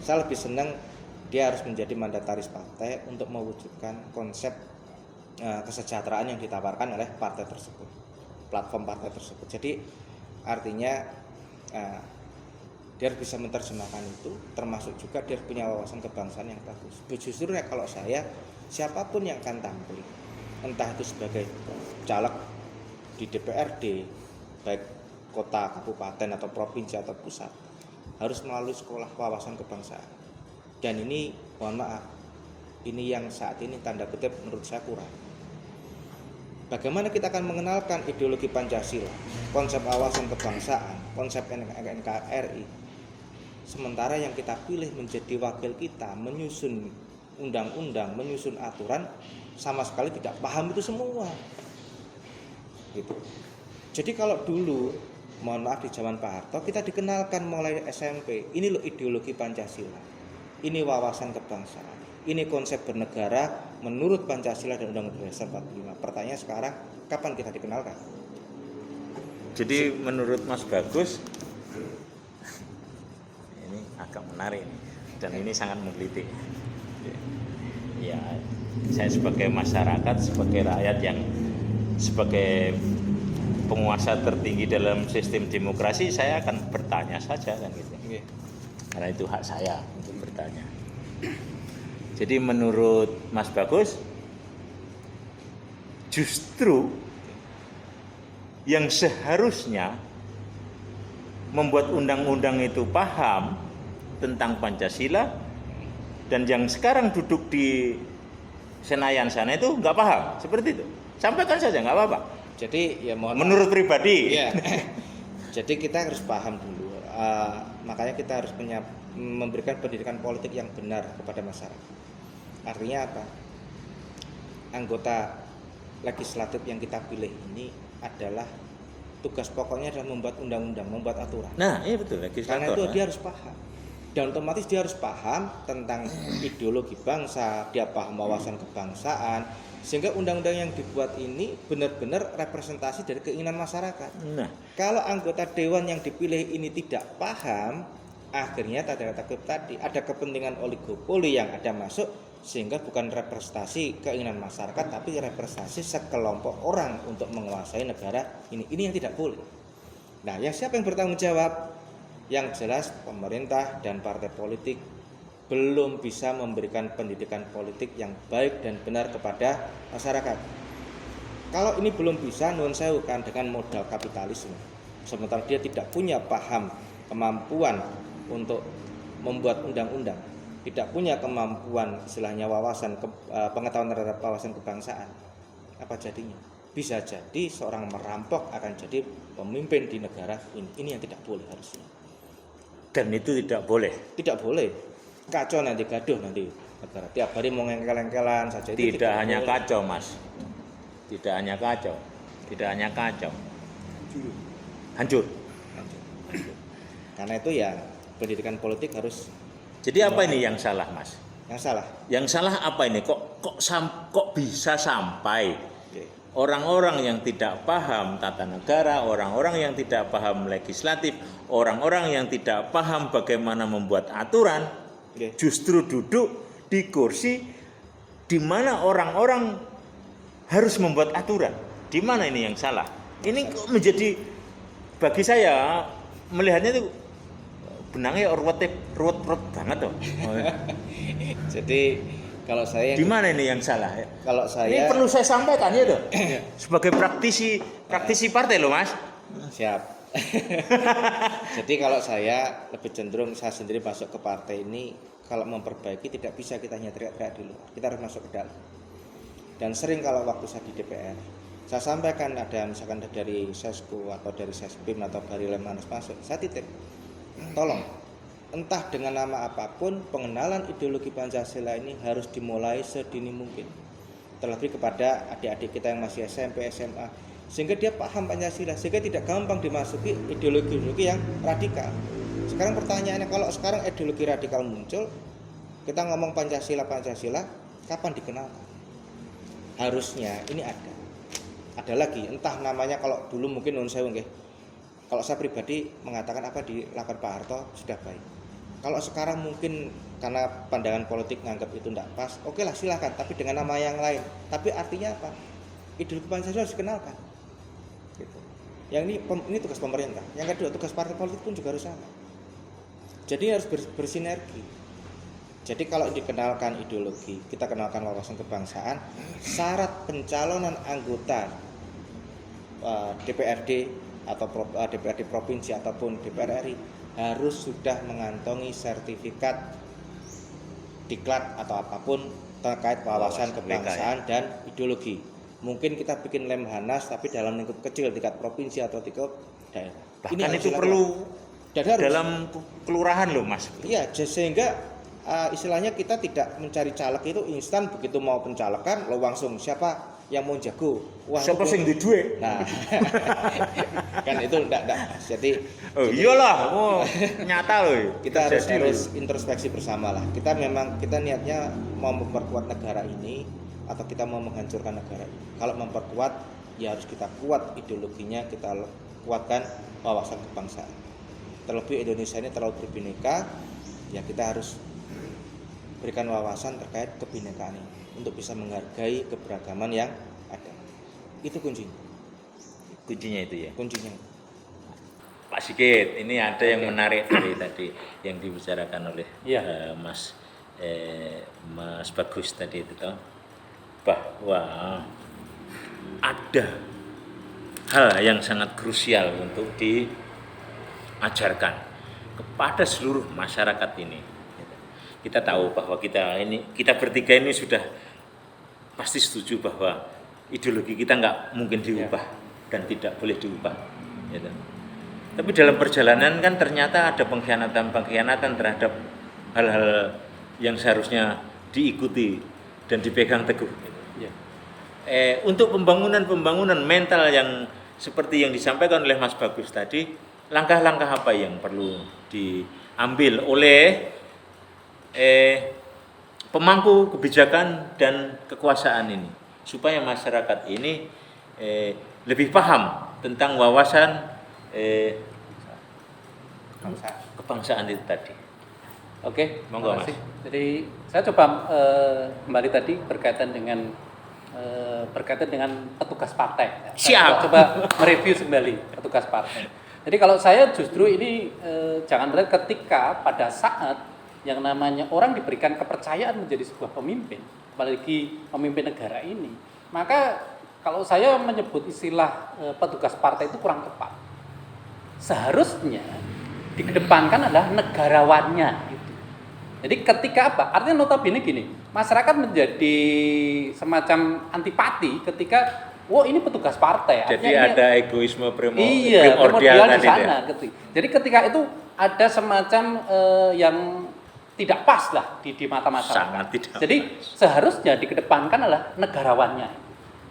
D: saya lebih senang dia harus menjadi mandataris partai untuk mewujudkan konsep kesejahteraan yang ditawarkan oleh partai tersebut, platform partai tersebut. Jadi artinya dia harus bisa menerjemahkan itu, termasuk juga dia punya wawasan kebangsaan yang bagus. Justru kalau saya, siapapun yang akan tampil, entah itu sebagai caleg di DPRD, baik kota, kabupaten atau provinsi atau pusat, harus melalui sekolah wawasan kebangsaan. Dan ini, mohon maaf, ini yang saat ini tanda kutip menurut saya kurang. Bagaimana kita akan mengenalkan ideologi Pancasila, konsep wawasan kebangsaan, konsep NKRI, sementara yang kita pilih menjadi wakil kita, menyusun undang-undang, menyusun aturan, sama sekali tidak paham itu semua. Gitu. Jadi kalau dulu, mohon maaf, di zaman Pak Harto, kita dikenalkan mulai SMP, ini loh ideologi Pancasila, ini wawasan kebangsaan, ini konsep bernegara menurut Pancasila dan Undang-Undang Dasar 45. Pertanyaan sekarang, kapan kita dikenalkan?
B: Jadi menurut Mas Bagus, ini agak menarik dan ini sangat menggelitik. Ya, saya sebagai masyarakat, sebagai rakyat yang sebagai penguasa tertinggi dalam sistem demokrasi, saya akan bertanya saja kan gitu. Karena itu hak saya untuk bertanya. Jadi menurut Mas Bagus, justru yang seharusnya membuat undang-undang itu paham tentang Pancasila, dan yang sekarang duduk di Senayan sana itu nggak paham, seperti itu. Sampaikan saja, nggak apa-apa.
D: Jadi ya
B: menurut pribadi.
D: Ya. Jadi kita harus paham dulu. Makanya kita harus memberikan pendidikan politik yang benar kepada masyarakat. Artinya apa? Anggota legislatif yang kita pilih ini adalah tugas pokoknya adalah membuat undang-undang, membuat aturan.
B: Nah, iya betul,
D: Karena itu dia harus paham. Dan otomatis dia harus paham tentang ideologi bangsa, dia paham wawasan kebangsaan, sehingga undang-undang yang dibuat ini benar-benar representasi dari keinginan masyarakat.
B: Nah,
D: kalau anggota dewan yang dipilih ini tidak paham, akhirnya tadi ada kepentingan oligopoli yang ada masuk, sehingga bukan representasi keinginan masyarakat, tapi representasi sekelompok orang untuk menguasai negara ini. Ini yang tidak boleh. Nah, siapa yang bertanggung jawab? Yang jelas pemerintah dan partai politik belum bisa memberikan pendidikan politik yang baik dan benar kepada masyarakat. Kalau ini belum bisa, nuwun sewu kan, dengan modal kapitalisme, sementara dia tidak punya paham, kemampuan untuk membuat undang-undang, tidak punya kemampuan istilahnya wawasan pengetahuan terhadap wawasan kebangsaan, apa jadinya? Bisa jadi seorang merampok akan jadi pemimpin di negara ini. Ini yang tidak boleh harusnya.
B: dan itu tidak boleh.
D: Tidak boleh. Kacau nanti, gaduh nanti negara. Tiap hari mau ngengkel-ngengkelan saja. Itu
B: Tidak hanya
D: boleh.
B: kacau, Mas. Tidak hanya kacau. Tidak hanya kacau. Hancur.
D: Karena itu ya pendidikan politik harus.
B: Jadi apa ini yang salah, Mas?
D: Yang salah.
B: Yang salah apa ini? Kok bisa sampai
D: Oke.
B: orang-orang yang tidak paham tata negara, orang-orang yang tidak paham legislatif, orang-orang yang tidak paham bagaimana membuat aturan,
D: Oke.
B: justru duduk di kursi di mana orang-orang harus membuat aturan. Di mana ini yang salah? Ini kok menjadi, bagi saya melihatnya itu benangnya ruwet banget tuh.
D: Jadi Kalau saya
B: Di mana ini yang salah?
D: kalau
B: Ini
D: saya
B: perlu saya sampaikan ya tuh. Sebagai praktisi partai loh Mas.
D: siap. Jadi kalau saya lebih cenderung saya sendiri masuk ke partai ini kalau memperbaiki tidak bisa kita hanya teriak-teriak di luar. Kita harus masuk ke dalam. Dan sering kalau waktu saya di DPR, saya sampaikan ada misalkan dari Sesku atau dari Sespim atau dari Lemhanas masuk, saya titip, tolong entah dengan nama apapun pengenalan ideologi Pancasila ini harus dimulai sedini mungkin. Terlebih kepada adik-adik kita yang masih SMP, SMA, sehingga dia paham Pancasila, sehingga tidak gampang dimasuki ideologi-ideologi yang radikal. Sekarang pertanyaannya, kalau sekarang ideologi radikal muncul, kita ngomong Pancasila, kapan dikenalkan? Harusnya ini ada lagi, entah namanya, kalau dulu mungkin non sewu nggih. Kalau saya pribadi mengatakan apa dilakukan Pak Harto sudah baik. Kalau sekarang mungkin karena pandangan politik nganggap itu tidak pas, oke lah silakan, tapi dengan nama yang lain. Tapi artinya apa? Ideologi Pancasila harus dikenalkan. Gitu. Yang ini tugas pemerintah. Yang kedua, tugas partai politik pun juga harus sama. Jadi harus bersinergi. Jadi kalau dikenalkan ideologi, kita kenalkan wawasan kebangsaan, syarat pencalonan anggota DPRD atau DPRD provinsi ataupun DPR RI harus sudah mengantongi sertifikat diklat atau apapun terkait wawasan kebangsaan dan ideologi. Mungkin kita bikin Lemhanas tapi dalam lingkup kecil tingkat provinsi atau tingkat daerah.
B: Bahkan itu perlu dalam kelurahan loh Mas.
D: Iya, sehingga istilahnya kita tidak mencari caleg itu instan begitu mau pencalekan lo langsung siapa yang mau jago. Wah,
B: siapa sing duwe duit?
D: Nah, kan itu enggak. Jadi
B: iyalah, nyata loh.
D: Kita harus introspeksi bersama lah. Kita niatnya mau memperkuat negara ini atau kita mau menghancurkan negara ini. Kalau memperkuat, ya harus kita kuat ideologinya, kita kuatkan wawasan kebangsaan. Terlebih Indonesia ini terlalu berbineka, ya kita harus berikan wawasan terkait kebinekaan ini untuk bisa menghargai keberagaman yang ada. Itu kuncinya.
B: Kuncinya itu ya.
D: Kuncinya.
B: Pak Sigit, ini ada yang menarik dari tadi yang dibicarakan oleh
A: Iya.
B: Mas Bagus tadi itu toh, bahwa ada hal yang sangat krusial untuk diajarkan kepada seluruh masyarakat ini. Kita tahu bahwa kita bertiga ini sudah pasti setuju bahwa ideologi kita nggak mungkin diubah dan tidak boleh diubah. Gitu. Tapi dalam perjalanan kan ternyata ada pengkhianatan terhadap hal-hal yang seharusnya diikuti dan dipegang teguh.
A: Ya.
B: Untuk pembangunan mental yang seperti yang disampaikan oleh Mas Bagus tadi, langkah-langkah apa yang perlu diambil oleh pemangku kebijakan dan kekuasaan ini supaya masyarakat ini lebih paham tentang wawasan kebangsaan itu tadi.
A: Oke,
B: Monggo,
A: terima kasih. Jadi saya coba kembali tadi berkaitan dengan petugas partai.
B: Siap.
A: Saya coba mereview kembali petugas partai. Jadi kalau saya justru ini jangan melihat ketika pada saat yang namanya orang diberikan kepercayaan menjadi sebuah pemimpin, apalagi pemimpin negara ini, maka kalau saya menyebut istilah petugas partai itu kurang tepat. Seharusnya dikedepankan adalah negarawannya itu. Jadi ketika apa? Artinya notabene gini, masyarakat menjadi semacam antipati ketika ini petugas partai.
B: Jadi
A: artinya
B: ada egoisme
A: primordial
B: primordial
A: di sana. Jadi ketika itu ada semacam yang tidak pas lah di mata masyarakat.
B: Sangat tidak
A: Jadi seharusnya dikedepankan adalah negarawannya.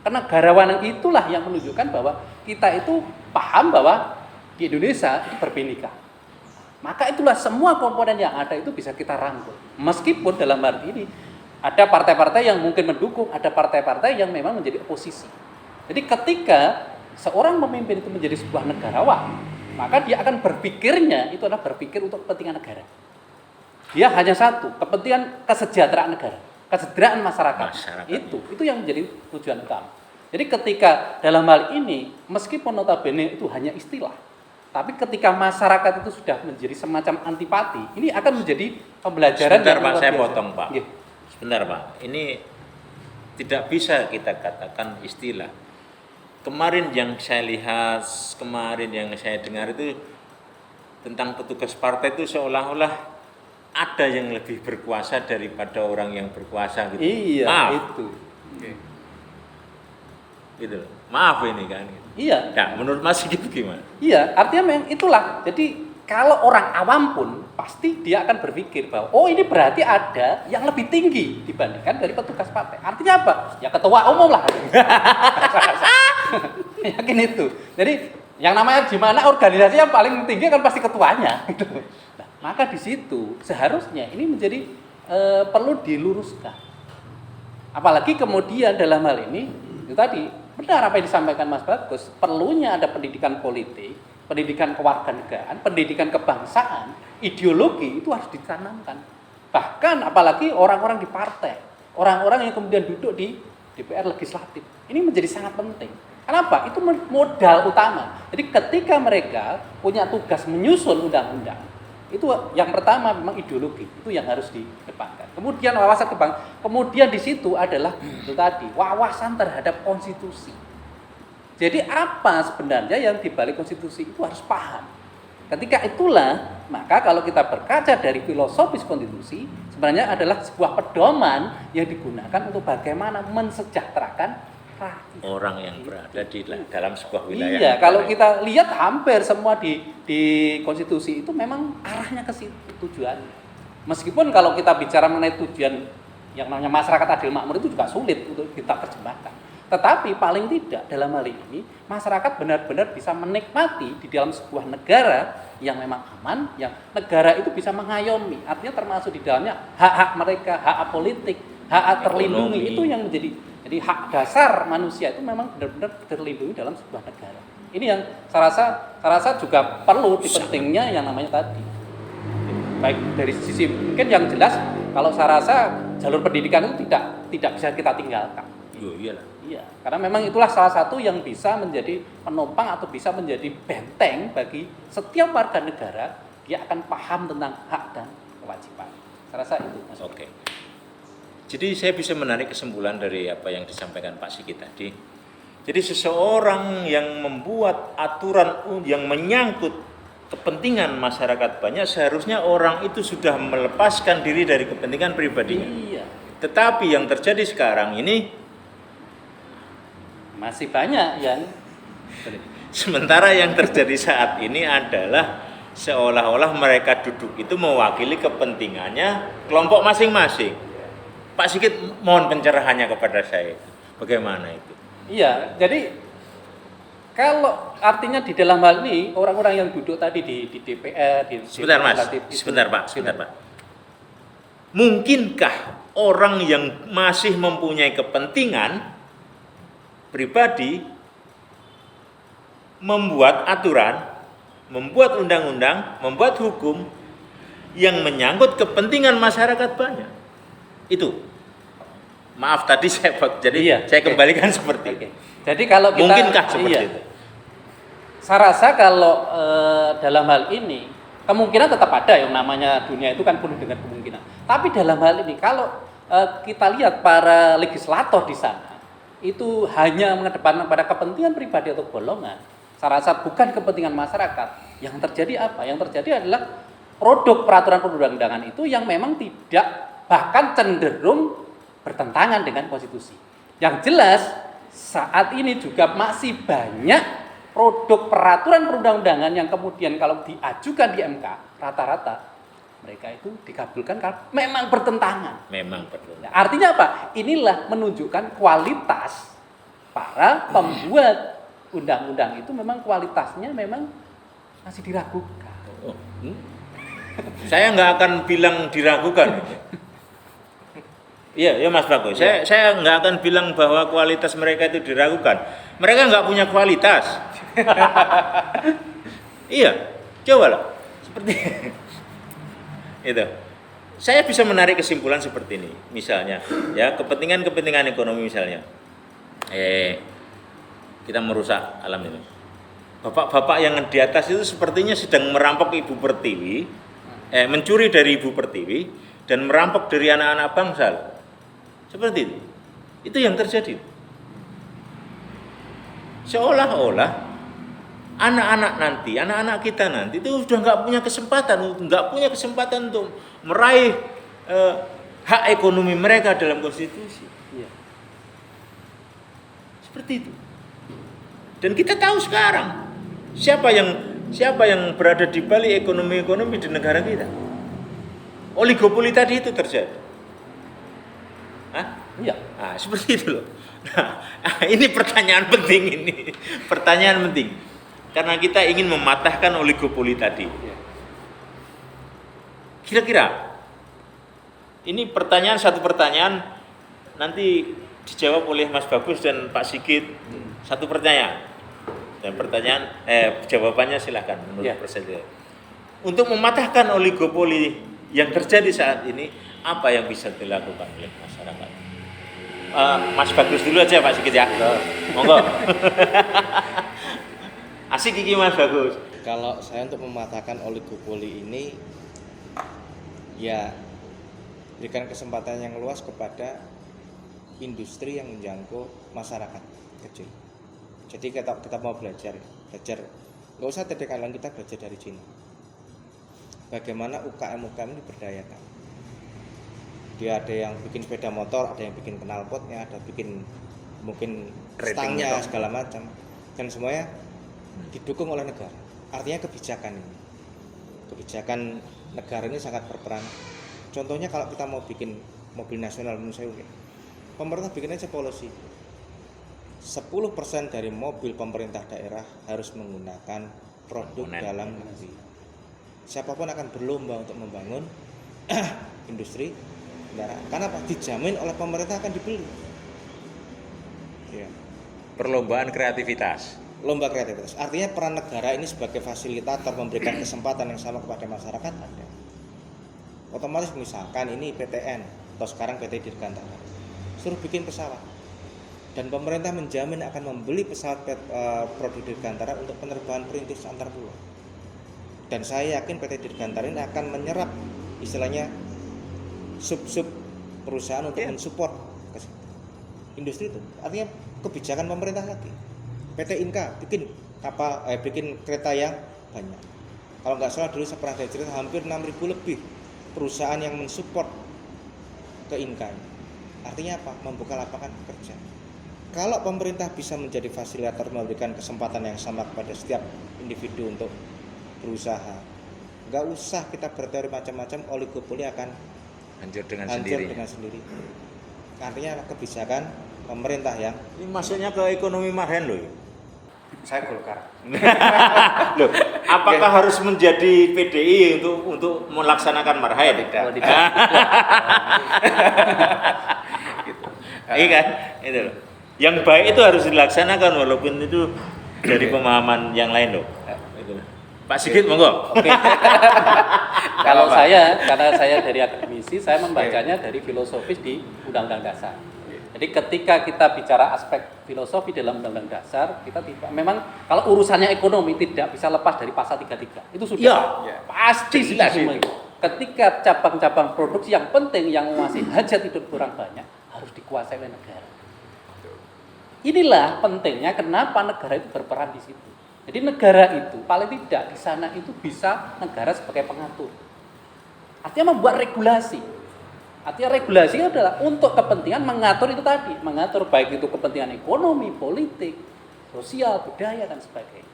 A: Karena negarawan itulah yang menunjukkan bahwa kita itu paham bahwa di Indonesia itu berbineka. Maka itulah semua komponen yang ada itu bisa kita rangkul. Meskipun dalam hal ini ada partai-partai yang mungkin mendukung, ada partai-partai yang memang menjadi oposisi. Jadi ketika seorang pemimpin itu menjadi sebuah negarawan, maka dia akan berpikirnya itu adalah berpikir untuk kepentingan negara. Dia hanya satu, kepentingan kesejahteraan negara, kesejahteraan masyarakat. Itu yang menjadi tujuan utama. Jadi ketika dalam hal ini, meskipun notabene itu hanya istilah, tapi ketika masyarakat itu sudah menjadi semacam antipati, ini akan menjadi pembelajaran.
B: Sebentar Pak, saya potong Pak. Sebentar Pak, ini tidak bisa kita katakan istilah. Kemarin yang saya lihat, kemarin yang saya dengar itu tentang petugas partai itu seolah-olah ada yang lebih berkuasa daripada orang yang berkuasa gitu.
A: Iya,
B: Maaf.
A: itu.
B: Gitu. Maaf ini kan.
A: Iya.
B: Nah, menurut Mas Sigit gimana?
A: Iya, artinya memang itulah. Jadi kalau orang awam pun pasti dia akan berpikir bahwa oh ini berarti ada yang lebih tinggi dibandingkan dari petugas partai. Artinya apa? Ya ketua umum lah. Yakin itu. Jadi yang namanya gimana organisasi yang paling tinggi kan pasti ketuanya. Nah, maka di situ seharusnya ini menjadi perlu diluruskan. Apalagi kemudian dalam hal ini itu tadi benar apa yang disampaikan Mas Bagus, perlunya ada pendidikan politik, pendidikan kewarganegaraan, pendidikan kebangsaan, ideologi itu harus ditanamkan. Bahkan apalagi orang-orang di partai, orang-orang yang kemudian duduk di DPR legislatif. Ini menjadi sangat penting. Kenapa? Itu modal utama. Jadi ketika mereka punya tugas menyusun undang-undang, itu yang pertama memang ideologi, itu yang harus dikedepankan. Kemudian wawasan kebangsaan, kemudian di situ adalah itu tadi, wawasan terhadap konstitusi. Jadi apa sebenarnya yang dibalik konstitusi itu harus paham. Ketika itulah, maka kalau kita berkaca dari filosofis konstitusi, sebenarnya adalah sebuah pedoman yang digunakan untuk bagaimana mensejahterakan rakyat.
B: Orang yang berada di dalam sebuah wilayah.
A: Iya, kalau kita lihat hampir semua di konstitusi itu memang arahnya ke situ tujuannya. Meskipun kalau kita bicara mengenai tujuan yang namanya masyarakat adil makmur itu juga sulit untuk kita terjemahkan. Tetapi paling tidak dalam hal ini masyarakat benar-benar bisa menikmati di dalam sebuah negara yang memang aman, yang negara itu bisa mengayomi. Artinya termasuk di dalamnya hak-hak mereka, hak politik, hak terlindungi itu yang menjadi jadi hak dasar manusia itu memang benar-benar terlindungi dalam sebuah negara. Ini yang saya rasa juga perlu pentingnya yang namanya tadi. Baik dari sisi mungkin yang jelas kalau saya rasa jalur pendidikan itu tidak bisa kita tinggalkan.
B: Iyalah.
A: Iya, karena memang itulah salah satu yang bisa menjadi penopang atau bisa menjadi benteng bagi setiap warga negara, dia akan paham tentang hak dan kewajiban. Saya rasa itu, Mas.
B: Oke. Jadi saya bisa menarik kesimpulan dari apa yang disampaikan Pak Sigit tadi. Jadi seseorang yang membuat aturan yang menyangkut kepentingan masyarakat banyak, seharusnya orang itu sudah melepaskan diri dari kepentingan pribadinya.
A: Iya.
B: Tetapi yang terjadi sekarang ini
A: Masih banyak yang
B: sementara yang terjadi saat ini adalah seolah-olah mereka duduk itu mewakili kepentingannya kelompok masing-masing. Pak Sigit mohon pencerahannya kepada saya. Bagaimana itu?
A: Iya, jadi kalau artinya di dalam hal ini orang-orang yang duduk tadi di DPR, di
B: Sebentar Mas, sebentar Pak. Mungkinkah orang yang masih mempunyai kepentingan pribadi membuat aturan, membuat undang-undang, membuat hukum yang menyangkut kepentingan masyarakat banyak? Itu. Maaf tadi saya saya kembalikan seperti itu.
A: Jadi kalau kita
B: mungkinkah seperti itu?
A: Saya rasa kalau dalam hal ini kemungkinan tetap ada yang namanya dunia itu kan penuh dengan kemungkinan. Tapi dalam hal ini kalau kita lihat para legislator di sana itu hanya mengedepankan pada kepentingan pribadi atau golongan, saya rasa bukan kepentingan masyarakat. Yang terjadi apa? Yang terjadi adalah produk peraturan perundang-undangan itu yang memang tidak, bahkan cenderung bertentangan dengan konstitusi. Yang jelas saat ini juga masih banyak produk peraturan perundang-undangan yang kemudian kalau diajukan di MK rata-rata mereka itu dikabulkan karena memang bertentangan.
B: Memang betul.
A: Nah, artinya apa? Inilah menunjukkan kualitas para pembuat undang-undang itu memang kualitasnya memang masih diragukan.
B: Oh, saya nggak akan bilang diragukan. Iya, Mas Bagus. Saya nggak akan bilang bahwa kualitas mereka itu diragukan. Mereka nggak punya kualitas. Iya, cobalah seperti itu. Saya bisa menarik kesimpulan seperti ini. Misalnya, ya kepentingan ekonomi misalnya. Kita merusak alam ini. Bapak-bapak yang di atas itu sepertinya sedang merampok Ibu Pertiwi, mencuri dari Ibu Pertiwi dan merampok dari anak-anak bangsa. Seperti itu. Itu yang terjadi. Seolah-olah anak-anak kita nanti itu sudah nggak punya kesempatan untuk meraih hak ekonomi mereka dalam konstitusi.
A: Iya.
B: Seperti itu. Dan kita tahu sekarang siapa yang berada di balik ekonomi di negara kita. Oligopoli tadi itu terjadi. Hah?
A: Iya.
B: Nah, seperti itu loh. Nah, ini pertanyaan penting ini. Pertanyaan penting. Karena kita ingin mematahkan oligopoli tadi.
A: Iya.
B: Kira-kira ini satu pertanyaan nanti dijawab oleh Mas Bagus dan Pak Sigit. Satu pertanyaan. Dan jawabannya silahkan menurut
A: Ya.
B: Presiden. Untuk mematahkan oligopoli yang terjadi saat ini, apa yang bisa dilakukan oleh masyarakat? Mas Bagus dulu aja Pak Sigit ya. Monggo. Asik iki Mas Bagus.
D: Kalau saya untuk mematahkan oligopoli ini, ya berikan kesempatan yang luas kepada industri yang menjangkau masyarakat kecil. Jadi kita mau belajar, nggak usah terdekat, kita belajar dari Cina. Bagaimana UKM ini diberdayakan. Dia ada yang bikin sepeda motor, ada yang bikin knalpotnya, ada bikin mungkin stangnya segala macam, dan semuanya didukung oleh negara. Artinya kebijakan negara ini sangat berperan. Contohnya kalau kita mau bikin mobil nasional menurut saya, pemerintah bikin aja policy 10% dari mobil pemerintah daerah harus menggunakan produk dalam negeri. Siapapun akan berlomba untuk membangun industri kendaraan. Karena apa? Dijamin oleh pemerintah akan dibeli. Ya.
B: Perlombaan kreativitas.
D: Lomba kreativitas. Artinya peran negara ini sebagai fasilitator memberikan kesempatan yang sama kepada masyarakat ada. Otomatis misalkan ini PTN atau sekarang PT Dirgantara suruh bikin pesawat dan pemerintah menjamin akan membeli pesawat produk Dirgantara untuk penerbangan perintis antar pulau. Dan saya yakin PT Dirgantara ini akan menyerap istilahnya sub perusahaan untuk mensupport industri itu. Artinya kebijakan pemerintah lagi. PT Inka bikin bikin kereta yang banyak. Kalau nggak salah dulu saya pernah ada cerita hampir 6.000 lebih perusahaan yang mensupport ke Inka. Artinya apa? Membuka lapangan kerja. Kalau pemerintah bisa menjadi fasilitator memberikan kesempatan yang sama kepada setiap individu untuk berusaha, nggak usah kita berteori macam-macam, oligopoli akan
B: Hancur dengan
D: sendiri. Artinya kebijakan pemerintah yang
B: ini masuknya ke ekonomi marhen loh.
C: Saya Golkar.
B: Loh, apakah harus menjadi PDI untuk melaksanakan marhen?
C: Tidak.
A: Oh, tidak.
C: Gitu.
B: Iya kan? Itu loh. Yang baik itu harus dilaksanakan walaupun itu dari pemahaman yang lain loh. Itu loh. Pak Sigit monggo.
A: Oke. Kalau saya, karena saya dari akademisi, saya membacanya dari filosofis di Undang-Undang Dasar. Jadi ketika kita bicara aspek filosofi dalam Undang-Undang Dasar, kita tidak, memang kalau urusannya ekonomi tidak bisa lepas dari pasal 33. Itu sudah pasti
B: jelas
A: semua itu. Ketika cabang-cabang produksi yang penting yang masih hajat hidup kurang banyak harus dikuasai oleh negara. Inilah pentingnya kenapa negara itu berperan di situ. Jadi negara itu paling tidak di sana itu bisa negara sebagai pengatur. Artinya membuat regulasi. Artinya regulasi adalah untuk kepentingan mengatur itu tadi, mengatur baik itu kepentingan ekonomi, politik, sosial, budaya dan sebagainya.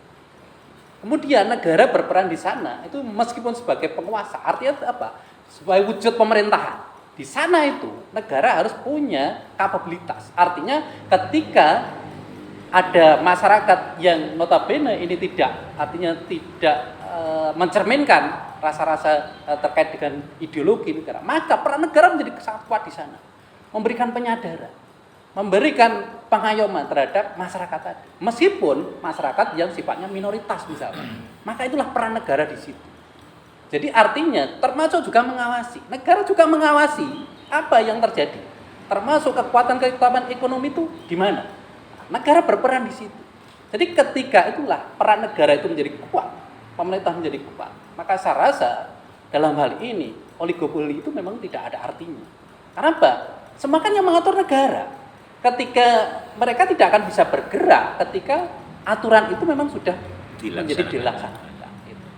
A: Kemudian negara berperan di sana itu meskipun sebagai penguasa, artinya apa? Sebagai wujud pemerintahan. Di sana itu negara harus punya kapabilitas. Artinya ketika ada masyarakat yang notabene ini tidak mencerminkan rasa-rasa terkait dengan ideologi negara, maka peran negara menjadi sangat kuat di sana, memberikan penyadaran, memberikan pengayoman terhadap masyarakat tadi, meskipun masyarakat yang sifatnya minoritas misalnya, maka itulah peran negara di situ. Jadi artinya termasuk juga mengawasi, negara juga mengawasi apa yang terjadi, termasuk kekuatan ekonomi itu di mana. Negara berperan di situ. Jadi ketika itulah peran negara itu menjadi kuat, pemerintah menjadi kuat, maka saya rasa dalam hal ini oligopoli itu memang tidak ada artinya. Karena apa? Semua kan yang mengatur negara. Ketika mereka tidak akan bisa bergerak ketika aturan itu memang sudah menjadi dilaksanakan.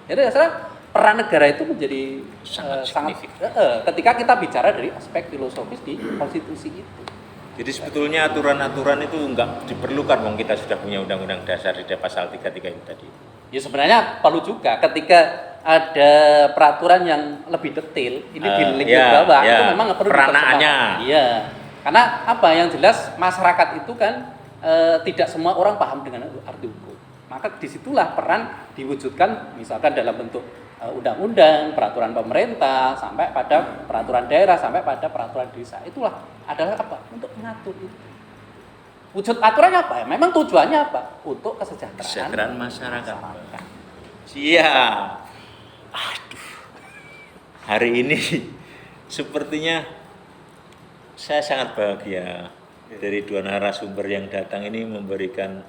A: Jadi saya peran negara itu menjadi sangat ketika kita bicara dari aspek filosofis di konstitusi itu.
B: Jadi sebetulnya aturan-aturan itu enggak diperlukan, wong kita sudah punya undang-undang dasar di pasal 33 itu tadi.
A: Ya sebenarnya perlu juga ketika ada peraturan yang lebih detail ini di link bawah itu memang perlu
B: peranaannya.
A: Iya. Karena apa yang jelas masyarakat itu kan tidak semua orang paham dengan arti hukum. Maka disitulah peran diwujudkan misalkan dalam bentuk undang-undang, peraturan pemerintah, sampai pada peraturan daerah, sampai pada peraturan desa. Itulah adalah apa? Untuk mengatur itu. Wujud aturannya apa? Memang tujuannya apa? Untuk kesejahteraan
B: masyarakat. Siap. Aduh. Hari ini sepertinya saya sangat bahagia dari dua narasumber yang datang ini memberikan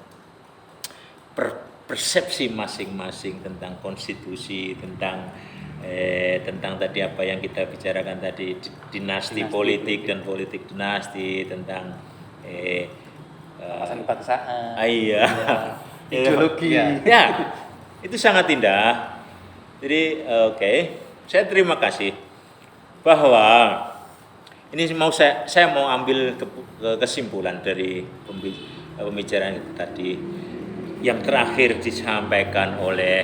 B: persepsi masing-masing tentang konstitusi, tentang tadi apa yang kita bicarakan tadi, dinasti politik dan politik dinasti, tentang
A: kebangsaan,
B: iya,
A: ideologi.
B: Ya, itu sangat indah. Jadi oke, saya terima kasih bahwa ini saya mau ambil kesimpulan dari pembicaraan itu tadi. Yang terakhir disampaikan oleh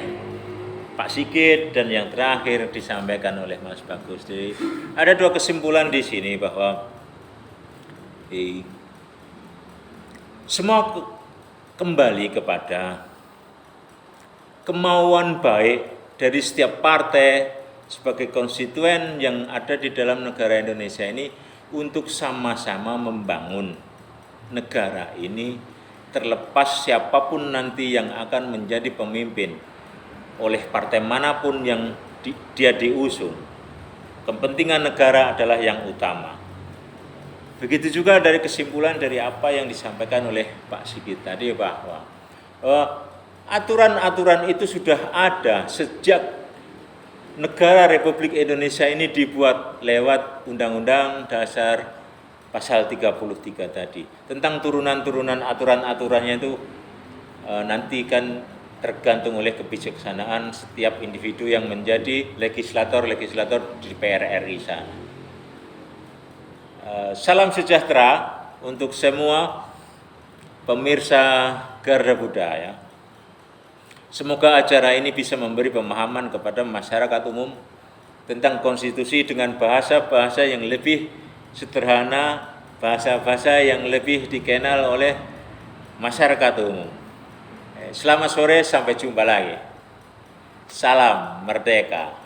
B: Pak Sigit dan yang terakhir disampaikan oleh Mas Bagus. Jadi ada dua kesimpulan di sini bahwa semua kembali kepada kemauan baik dari setiap partai sebagai konstituen yang ada di dalam negara Indonesia ini untuk sama-sama membangun negara ini, terlepas siapapun nanti yang akan menjadi pemimpin oleh partai manapun yang dia diusung. Kepentingan negara adalah yang utama. Begitu juga dari kesimpulan dari apa yang disampaikan oleh Pak Sigit tadi bahwa aturan-aturan itu sudah ada sejak negara Republik Indonesia ini dibuat lewat Undang-Undang Dasar Pasal 33 tadi. Tentang turunan-turunan aturan-aturannya itu nanti kan tergantung oleh kebijaksanaan setiap individu yang menjadi legislator-legislator di DPR RI sana. Salam sejahtera untuk semua pemirsa Garda Budaya. Semoga acara ini bisa memberi pemahaman kepada masyarakat umum tentang konstitusi dengan bahasa-bahasa yang lebih sederhana, bahasa-bahasa yang lebih dikenal oleh masyarakat umum. Selamat sore, sampai jumpa lagi. Salam merdeka.